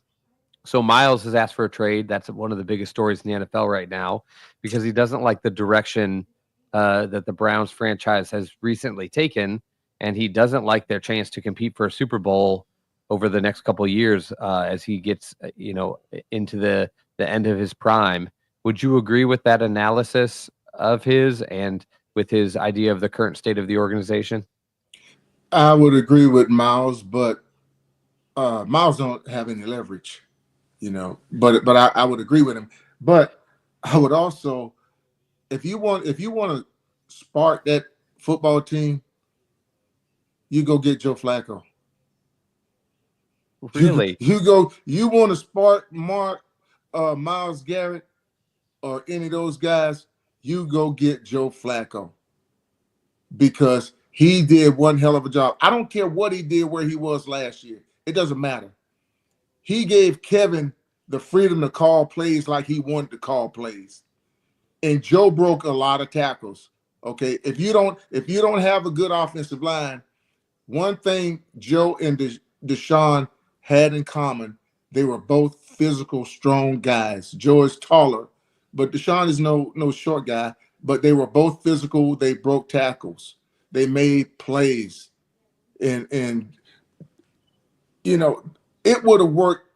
So Miles has asked for a trade. That's one of the biggest stories in the NFL right now because he doesn't like the direction that the Browns franchise has recently taken, and he doesn't like their chance to compete for a Super Bowl over the next couple of years as he gets into the end of his prime. Would you agree with that analysis of his and with his idea of the current state of the organization? I would agree with Miles, but Miles don't have any leverage, But I would agree with him. But I would also, if you want to spark that football team, you go get Joe Flacco. Really? You want to spark Myles Garrett or any of those guys, you go get Joe Flacco. Because he did one hell of a job. I don't care what he did where he was last year. It doesn't matter. He gave Kevin the freedom to call plays like he wanted to call plays. And Joe broke a lot of tackles. Okay. If you don't have a good offensive line, one thing Joe and Deshaun had in common, they were both physical, strong guys. Joe is taller, but Deshaun is no short guy. But they were both physical. They broke tackles. They made plays, and you know it would have worked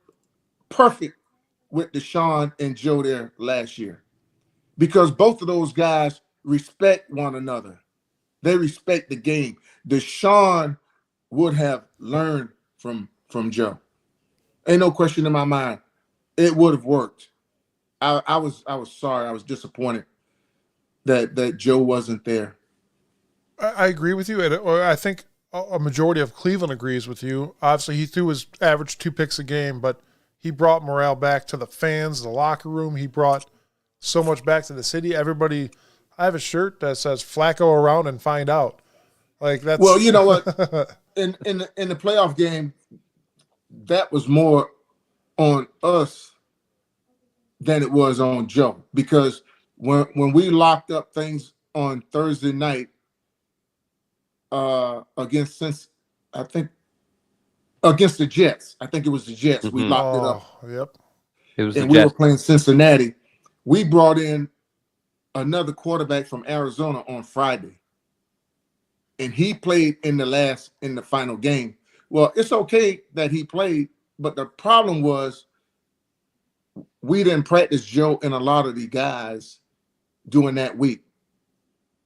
perfect with Deshaun and Joe there last year, because both of those guys respect one another. They respect the game. Deshaun would have learned from Joe. Ain't no question in my mind. It would have worked. I was sorry. I was disappointed that Joe wasn't there. I agree with you, or I think a majority of Cleveland agrees with you. Obviously, he threw his average 2 picks a game, but he brought morale back to the fans, the locker room. He brought so much back to the city. Everybody, I have a shirt that says "Flacco around and find out." Like that's well, you know what? in the playoff game, that was more on us than it was on Joe, because when we locked up things on Thursday night against the Jets. I think it was the Jets. Mm-hmm. We locked it up. Yep. It was and we were playing Cincinnati. We brought in another quarterback from Arizona on Friday, and he played in the final game. Well, it's okay that he played, but the problem was we didn't practice Joe and a lot of the guys during that week.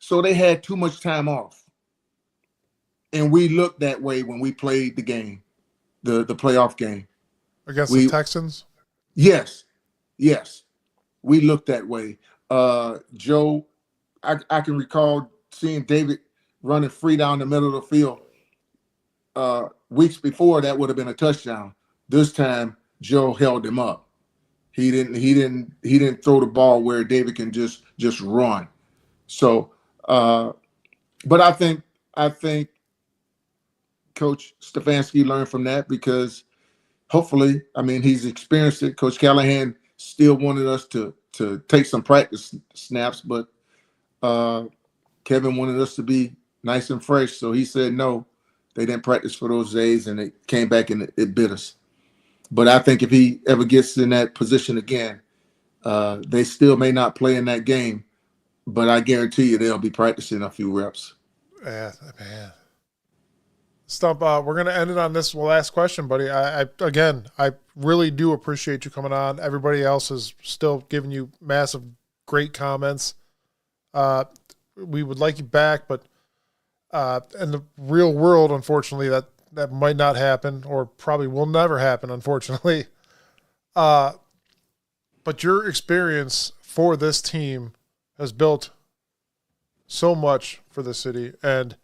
So they had too much time off. And we looked that way when we played the game, the playoff game. Against the Texans? Yes. We looked that way. Joe, I can recall seeing David running free down the middle of the field. Weeks before, that would have been a touchdown. This time, Joe held him up. He didn't throw the ball where David can just run. So, but I think Coach Stefanski learned from that, because hopefully, I mean, he's experienced it. Coach Callahan still wanted us to take some practice snaps, but Kevin wanted us to be nice and fresh. So he said no. They didn't practice for those days, and it came back and it bit us. But I think if he ever gets in that position again, they still may not play in that game, but I guarantee you they'll be practicing a few reps. Yeah, man. Stump, we're going to end it on this last question, buddy. I really do appreciate you coming on. Everybody else is still giving you massive, great comments. We would like you back, but in the real world, unfortunately, that might not happen, or probably will never happen, unfortunately. But your experience for this team has built so much for the city, and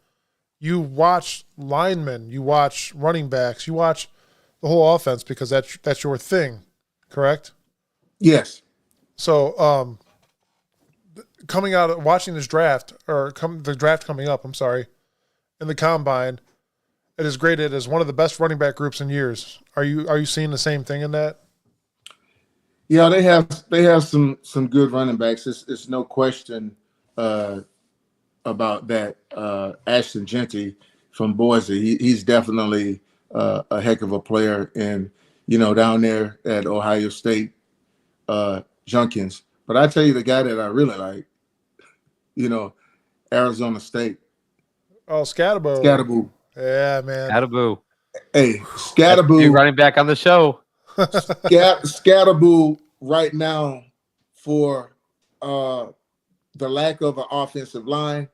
you watch linemen, you watch running backs, you watch the whole offense, because that's your thing, correct? Yes. So, coming out of watching this draft, the draft coming up, in the combine, it is graded as one of the best running back groups in years. Are you seeing the same thing in that? Yeah, they have some good running backs. It's no question about that. Ashton Genty from Boise, he's definitely a heck of a player, and down there at Ohio State, Junkins. But I tell you, the guy that I really like, Arizona State. Oh, Scatterbo. Yeah, man. Scatterbo. Hey, Scatterbo. Running back on the show. Scatterbo right now, for the lack of an offensive line,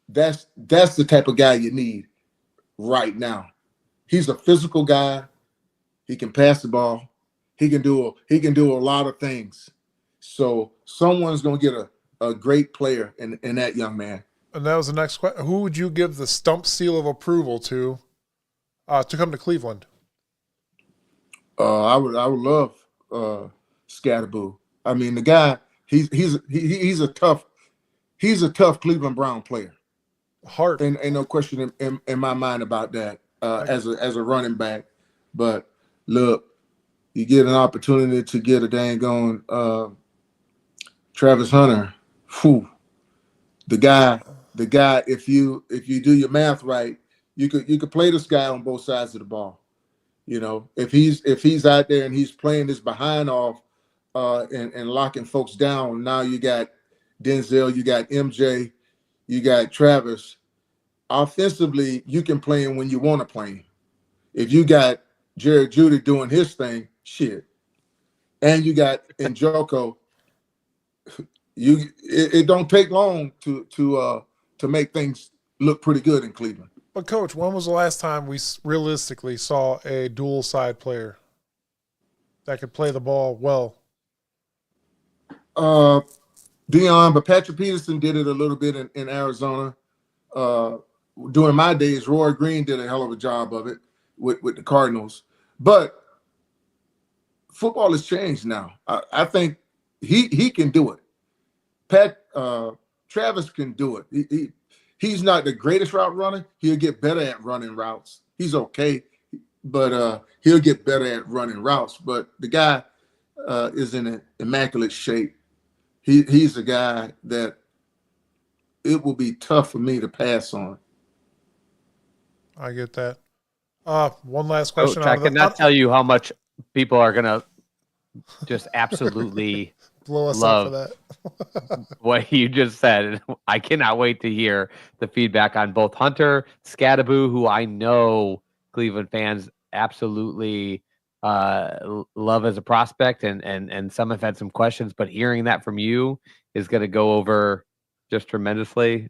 that's the type of guy you need right now. He's a physical guy. He can pass the ball. He can do a lot of things. So someone's gonna get a great player in that young man. And that was the next question. Who would you give the Stump seal of approval to come to Cleveland? I would love Scatterboo. I mean, the guy, he's a tough Cleveland Brown player. Heart. And ain't no question in my mind about that as a running back. But look, you get an opportunity to get a dang on Travis Hunter. Whew. The guy. If you do your math right, you could play this guy on both sides of the ball. You know, if he's out there and he's playing his behind off and locking folks down, now you got Denzel, you got MJ, you got Travis. Offensively, you can play him when you want to play him. If you got Jared Judy doing his thing, shit, and you got Njoku, it don't take long to make things look pretty good in Cleveland. But Coach, when was the last time we realistically saw a dual side player that could play the ball well? Dion, but Patrick Peterson did it a little bit in Arizona. During my days, Roy Green did a hell of a job of it with the Cardinals. But football has changed now. I think he can do it. Travis can do it. He's not the greatest route runner. He'll get better at running routes. He's okay, but he'll get better at running routes. But the guy is in an immaculate shape. He's a guy that it will be tough for me to pass on. I get that. One last question. Coach, I cannot tell you how much people are gonna just absolutely blow us love up for that. what you just said. I cannot wait to hear the feedback on both Hunter, Scatterboo, who I know Cleveland fans absolutely love as a prospect, and some have had some questions, but hearing that from you is going to go over just tremendously.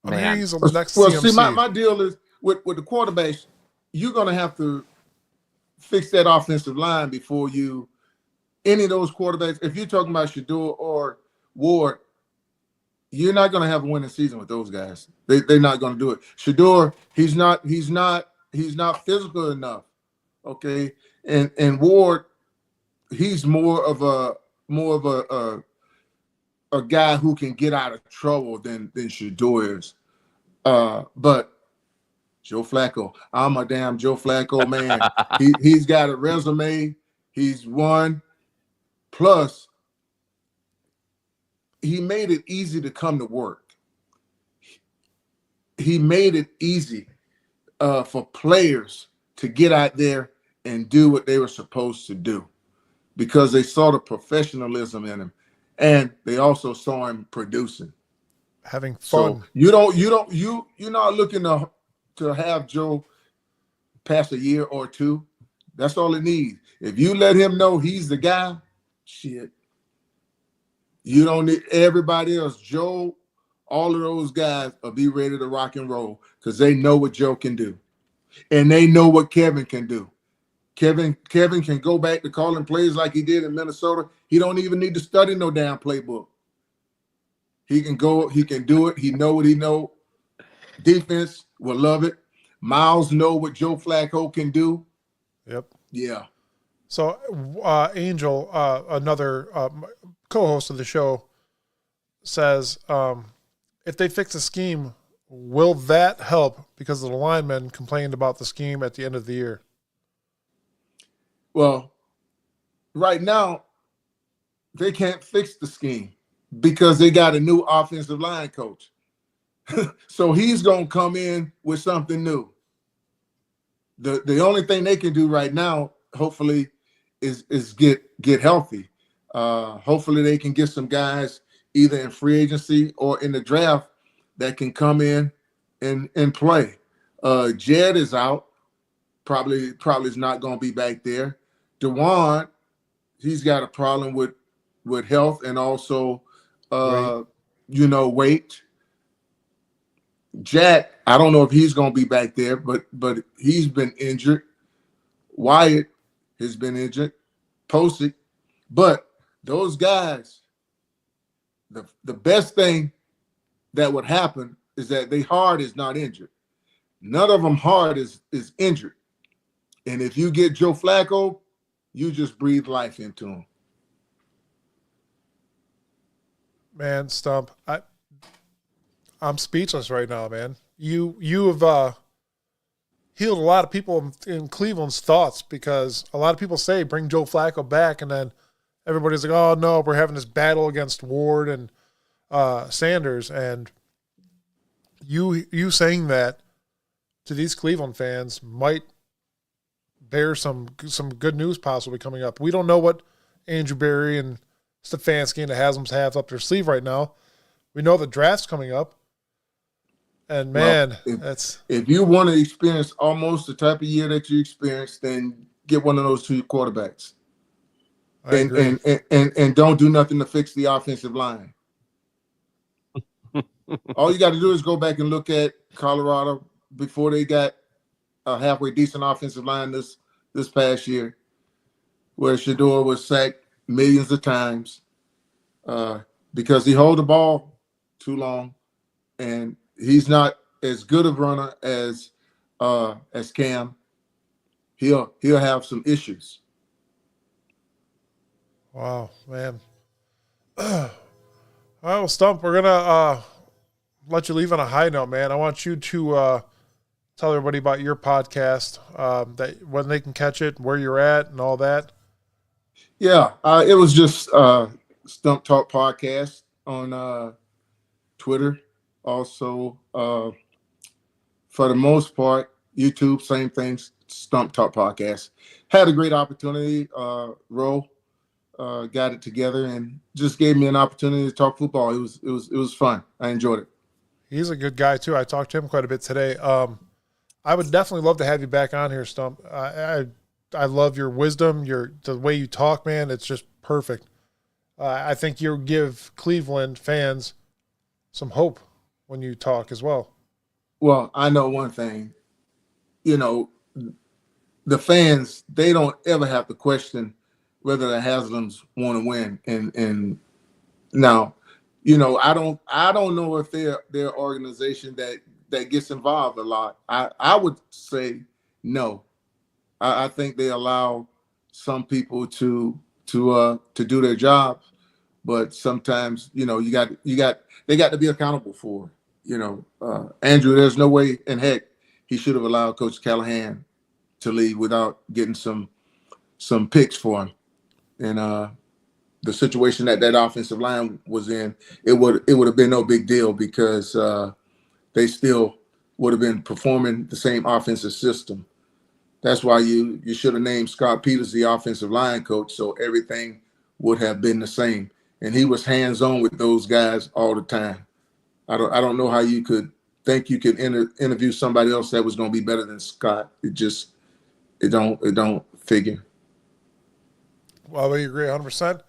Man. He's the next well, CMC. see, my deal is with the quarterbacks, you're going to have to fix that offensive line before you any of those quarterbacks. If you're talking about Shador or Ward, you're not going to have a winning season with those guys. They're not going to do it. Shador, he's not physical enough. Okay, and Ward, he's more of a guy who can get out of trouble than Shador is. But Joe Flacco, I'm a damn Joe Flacco man. He's got a resume. He's won. Plus, he made it easy to come to work. He made it easy for players to get out there and do what they were supposed to do because they saw the professionalism in him, and they also saw him producing, having fun. So you're not looking to have Joe pass a year or two. That's all it needs. If you let him know he's the guy, shit. You don't need everybody else. Joe, all of those guys will be ready to rock and roll because they know what Joe can do. And they know what Kevin can do. Kevin can go back to calling plays like he did in Minnesota. He don't even need to study no damn playbook. He can go, he can do it. He know what he know. Defense will love it. Miles know what Joe Flacco can do. Yep. Yeah. So Angel, another co-host of the show, says if they fix the scheme, will that help because the linemen complained about the scheme at the end of the year? Well, right now, they can't fix the scheme because they got a new offensive line coach. So he's going to come in with something new. The only thing they can do right now, hopefully, is get healthy. Hopefully they can get some guys either in free agency or in the draft that can come in and play. Jed is out. Probably is not going to be back there. DeJuan, he's got a problem with health and also weight. Jack, I don't know if he's going to be back there, but he's been injured. Wyatt has been injured. Posick. But those guys, the best thing that would happen is that they hard is not injured. None of them hard is injured. And if you get Joe Flacco, you just breathe life into him. Man, Stump, I'm speechless right now, man. You have healed a lot of people in Cleveland's thoughts, because a lot of people say bring Joe Flacco back, and then everybody's like, oh no, we're having this battle against Ward and Sanders, and you saying that to these Cleveland fans might bear some good news possibly coming up. We don't know what Andrew Berry and Stefanski and the Haslam's have up their sleeve right now. We know the draft's coming up, and man, if you want to experience almost the type of year that you experienced, then get one of those two quarterbacks, and don't do nothing to fix the offensive line. All you got to do is go back and look at Colorado before they got a halfway decent offensive line this past year, where Shador was sacked millions of times because he held the ball too long, and he's not as good a runner as Cam. He'll have some issues. Wow, man. All right, well, Stump, we're gonna let you leave on a high note, man. I want you to tell everybody about your podcast, that when they can catch it, where you're at, and all that. Yeah, it was just Stump Talk Podcast on Twitter. Also, for the most part, YouTube, same things, Stump Talk Podcast. Had a great opportunity. Ro got it together and just gave me an opportunity to talk football. It was fun. I enjoyed it. He's a good guy too. I talked to him quite a bit today. I would definitely love to have you back on here, Stump. I love your wisdom, the way you talk, man. It's just perfect. I think you give Cleveland fans some hope when you talk as well. Well, I know one thing. The fans, they don't ever have to question whether the Haslams want to win. And now, I don't know if they're organization that gets involved a lot. I would say no. I think they allow some people to do their jobs, but sometimes they got to be accountable for. Andrew, there's no way in heck he should have allowed Coach Callahan to leave without getting some picks for him. And the situation that offensive line was in, it would have been no big deal because they still would have been performing the same offensive system. That's why you should have named Scott Peters the offensive line coach, so everything would have been the same. And he was hands-on with those guys all the time. I don't know how you could think you could interview somebody else that was going to be better than Scott. It don't figure. Well, I agree 100%.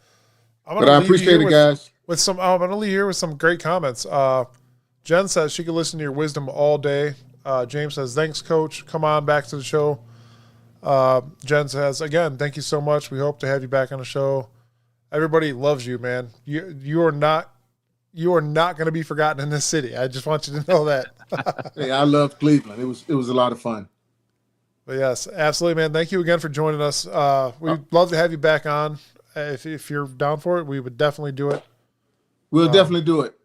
But I appreciate it, guys. I'm going to leave here with some great comments. Jen says she could listen to your wisdom all day. James says, thanks, Coach. Come on back to the show. Jen says, again, thank you so much. We hope to have you back on the show. Everybody loves you, man. You are not going to be forgotten in this city. I just want you to know that. Hey, I love Cleveland. It was a lot of fun. But yes, absolutely, man. Thank you again for joining us. We'd love to have you back on. If you're down for it, we would definitely do it. We'll definitely do it.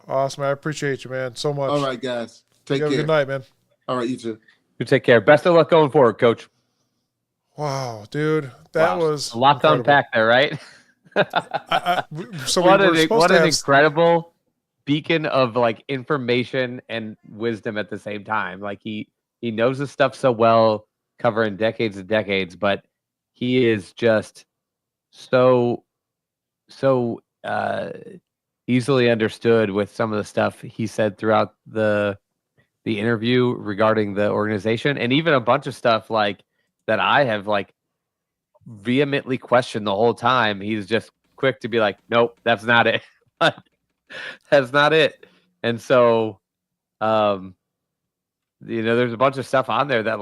Awesome. I appreciate you, man, so much. All right, guys. Take care. Have a good night, man. All right, you too. You take care. Best of luck going forward, Coach. Wow, dude. That was a lot to unpack there, right? So what an incredible beacon of information and wisdom at the same time. He knows this stuff so well, covering decades and decades, but he is just so easily understood with some of the stuff he said throughout the interview regarding the organization, and even a bunch of stuff that I have vehemently questioned the whole time. He's just quick to be like, nope, that's not it. That's not it. And so, there's a bunch of stuff on there that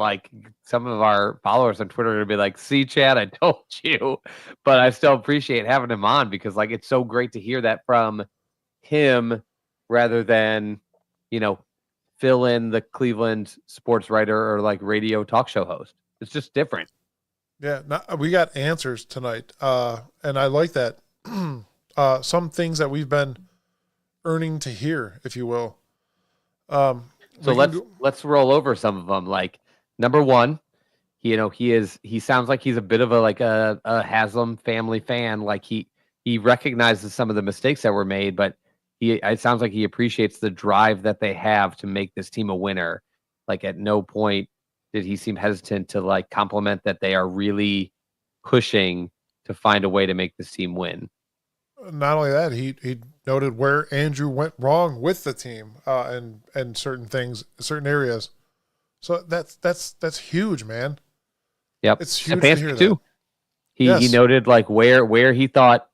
some of our followers on Twitter are going to be like, see, Chad, I told you. But I still appreciate having him on because it's so great to hear that from him rather than, fill in the Cleveland sports writer or like radio talk show host. It's just different. Yeah, we got answers tonight, and I like that. Some things that we've been earning to hear, if you will. So let's roll over some of them. Like number one, he sounds like he's a bit of a Haslam family fan. Like he recognizes some of the mistakes that were made, but it sounds like he appreciates the drive that they have to make this team a winner. Like at no point did he seem hesitant to like compliment that they are really pushing to find a way to make this team win. Not only that, he noted where Andrew went wrong with the team and certain things, certain areas. So that's huge, man. Yep, it's huge to hear too. That. He noted like where he thought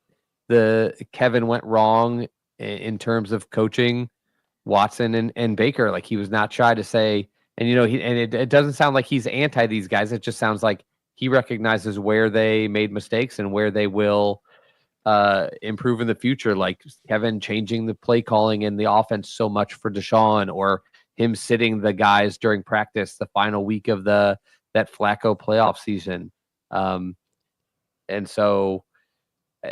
the Kevin went wrong in terms of coaching Watson and Baker. Like he was not shy to say, and it doesn't sound like he's anti these guys. It just sounds like he recognizes where they made mistakes and where they will improve in the future. Like Kevin changing the play calling and the offense so much for Deshaun, or him sitting the guys during practice the final week of that Flacco playoff season. And so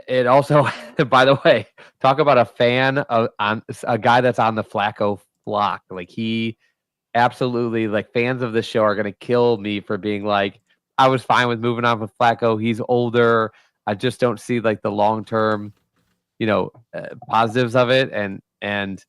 it also, by the way, talk about a fan on a guy that's on the Flacco flock. Like he absolutely, like fans of this show are going to kill me for being like, I was fine with moving on with Flacco. He's older. I just don't see like the long-term, positives of it. And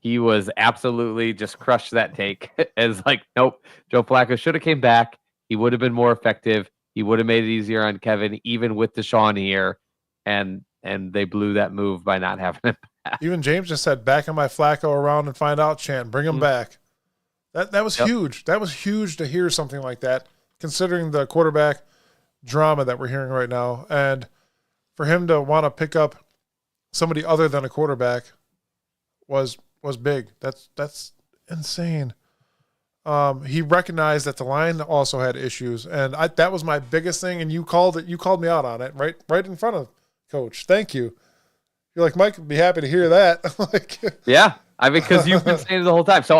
he was absolutely just crushed that take as like, nope, Joe Flacco should have came back. He would have been more effective. He would have made it easier on Kevin, even with Deshaun here. And they blew that move by not having him back. Even James just said, back in my Flacco around and find out chant, bring him back. That was huge. That was huge to hear something like that, considering the quarterback drama that we're hearing right now. And for him to want to pick up somebody other than a quarterback was big. That's insane. He recognized that the line also had issues, and that was my biggest thing. And you called me out on it right in front of Coach. Thank you. You're like, Mike would be happy to hear that. Like, yeah, I mean, because you've been saying it the whole time. So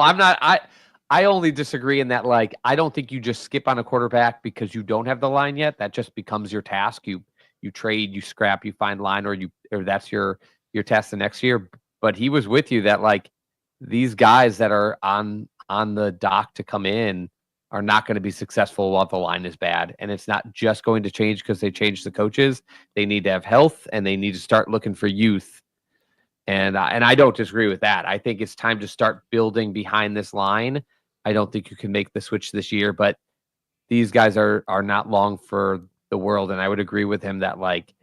I only disagree in that, like, I don't think you just skip on a quarterback because you don't have the line yet. That just becomes your task. You trade, you scrap, you find line, or that's your task the next year. But he was with you that like these guys that are on the dock to come in are not going to be successful while the line is bad. And it's not just going to change because they changed the coaches. They need to have health, and they need to start looking for youth. And I don't disagree with that. I think it's time to start building behind this line. I don't think you can make the switch this year, but these guys are not long for the world. And I would agree with him that like,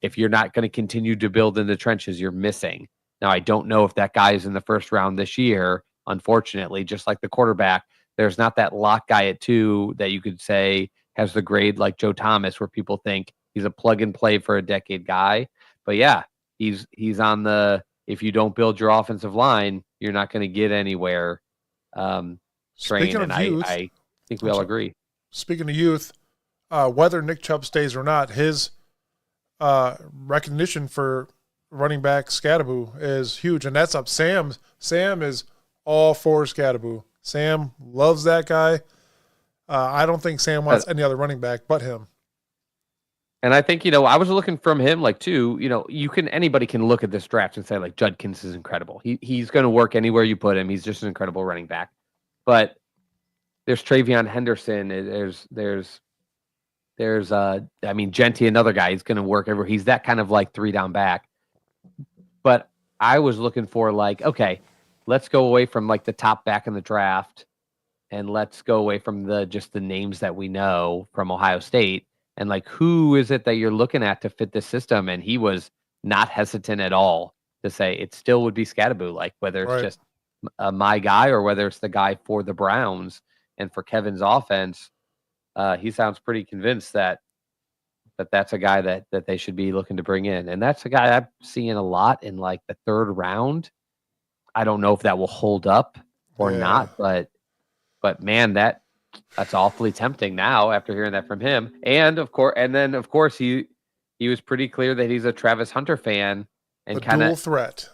if you're not going to continue to build in the trenches, you're missing. Now, I don't know if that guy is in the first round this year. Unfortunately, just like the quarterback, there's not that lock guy at 2 that you could say has the grade like Joe Thomas, where people think he's a plug and play for a decade guy. But yeah, he's on the, if you don't build your offensive line, you're not going to get anywhere. Train, and I think we all agree. Speaking of youth, whether Nick Chubb stays or not, his recognition for running back Scadaboo is huge, and that's up. Sam is all for Scadaboo. Sam loves that guy. I don't think Sam wants any other running back but him. And I think, I was looking from him like too, anybody can look at this draft and say like Judkins is incredible. He's going to work anywhere you put him. He's just an incredible running back. But there's Travion Henderson. There's Genty, another guy. He's going to work everywhere. He's that kind of like 3-down back. But I was looking for like, okay, let's go away from like the top back in the draft, and let's go away from the names that we know from Ohio State, and like, who is it that you're looking at to fit this system? And he was not hesitant at all to say it still would be Scadaboo, like whether it's just my guy or whether it's the guy for the Browns and for Kevin's offense. He sounds pretty convinced that that's a guy that they should be looking to bring in. And that's a guy I'm seeing a lot in like the 3rd round. I don't know if that will hold up or not, but man, that's awfully tempting now after hearing that from him. And of course, he was pretty clear that he's a Travis Hunter fan and kind of dual threat.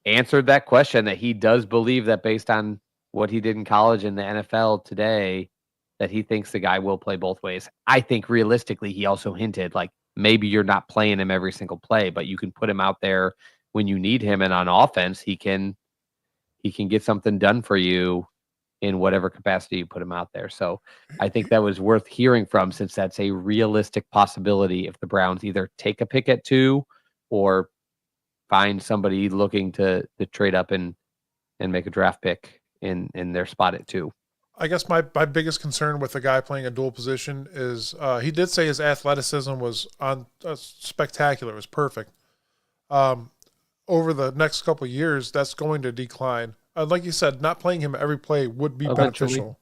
answered that question, that he does believe that based on what he did in college and the NFL today, that he thinks the guy will play both ways. I think realistically, he also hinted like maybe you're not playing him every single play, but you can put him out there when you need him, and on offense, he can get something done for you in whatever capacity you put him out there. So I think that was worth hearing from, since that's a realistic possibility if the Browns either take a pick at 2 or find somebody looking to trade up and make a draft pick in their spot at 2. I guess my biggest concern with the guy playing a dual position is he did say his athleticism was spectacular. It was perfect. Over the next couple of years, that's going to decline. Like you said, not playing him every play would be beneficial.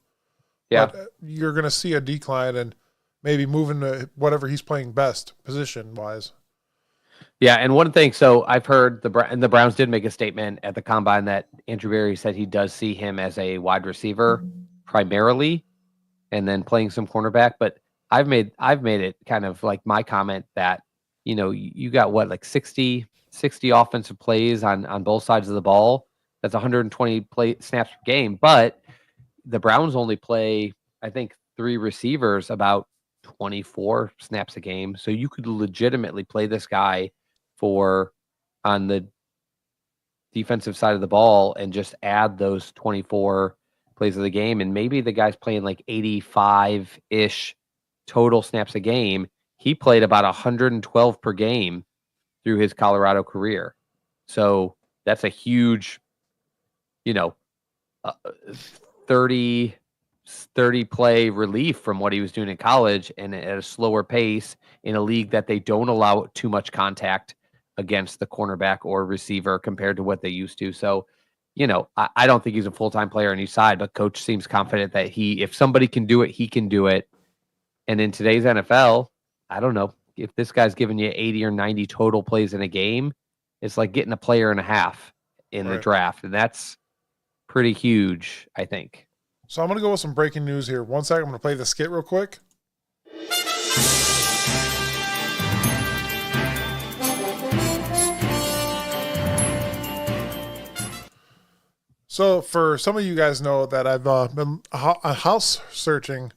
Yeah. But you're going to see a decline and maybe moving to whatever he's playing best position-wise. Yeah, and one thing, so I've heard the Browns did make a statement at the Combine that Andrew Berry said he does see him as a wide receiver primarily, and then playing some cornerback. But I've made it kind of like my comment that, you got what, like 60 offensive plays on both sides of the ball. That's 120 snaps per game. But the Browns only play, I think, 3 receivers about 24 snaps a game. So you could legitimately play this guy on the defensive side of the ball and just add those 24 plays of the game. And maybe the guy's playing like 85-ish total snaps a game. He played about 112 per game through his Colorado career. So that's a huge, 30 play relief from what he was doing in college, and at a slower pace in a league that they don't allow too much contact against the cornerback or receiver compared to what they used to. So, I don't think he's a full-time player on each side, but coach seems confident that if somebody can do it, he can do it. And in today's NFL, I don't know, if this guy's giving you 80 or 90 total plays in a game, it's like getting a player and a half in the draft. And that's pretty huge, I think. So I'm going to go with some breaking news here. 1 second, I'm going to play the skit real quick. So for some of you guys know that I've been house searching,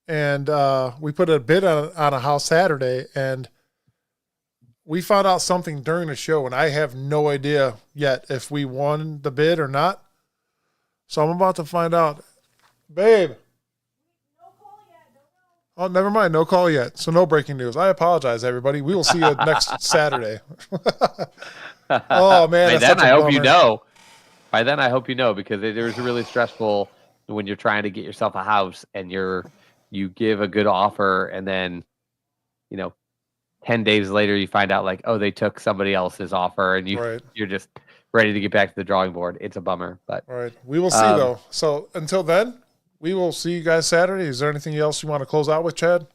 and we put a bid on a house Saturday, and we found out something during the show, and I have no idea yet if we won the bid or not. So I'm about to find out. Babe. No call yet. Oh, never mind. No call yet. So no breaking news. I apologize, everybody. We will see you next Saturday. Oh, man. By then, I hope you know. By then, I hope you know, because it was really stressful when you're trying to get yourself a house and you give a good offer, and then, 10 days later you find out like, oh, they took somebody else's offer, and you're just ready to get back to the drawing board. It's a bummer, but all right. We will see though. So until then, we will see you guys Saturday. Is there anything else you want to close out with, Chad?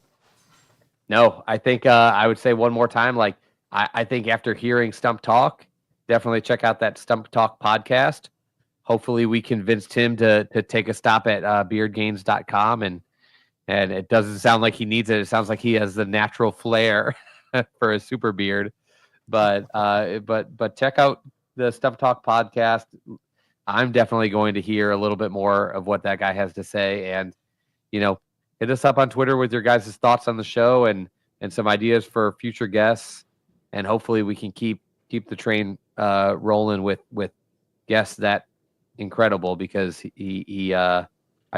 No, I think I would say one more time, like I think after hearing Stump Talk, definitely check out that Stump Talk podcast. Hopefully we convinced him to take a stop at beardgains.com, and it doesn't sound like he needs it. It sounds like he has the natural flair for a super beard. But check out the Stump Talk podcast. I'm definitely going to hear a little bit more of what that guy has to say, and hit us up on Twitter with your guys' thoughts on the show and some ideas for future guests, and hopefully we can keep the train rolling with guests that incredible, because he I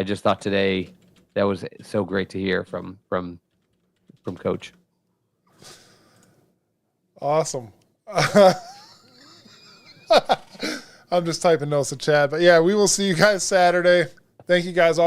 just thought today that was so great to hear from Coach. Awesome. I'm just typing notes to Chad, but yeah, we will see you guys Saturday. Thank you guys all for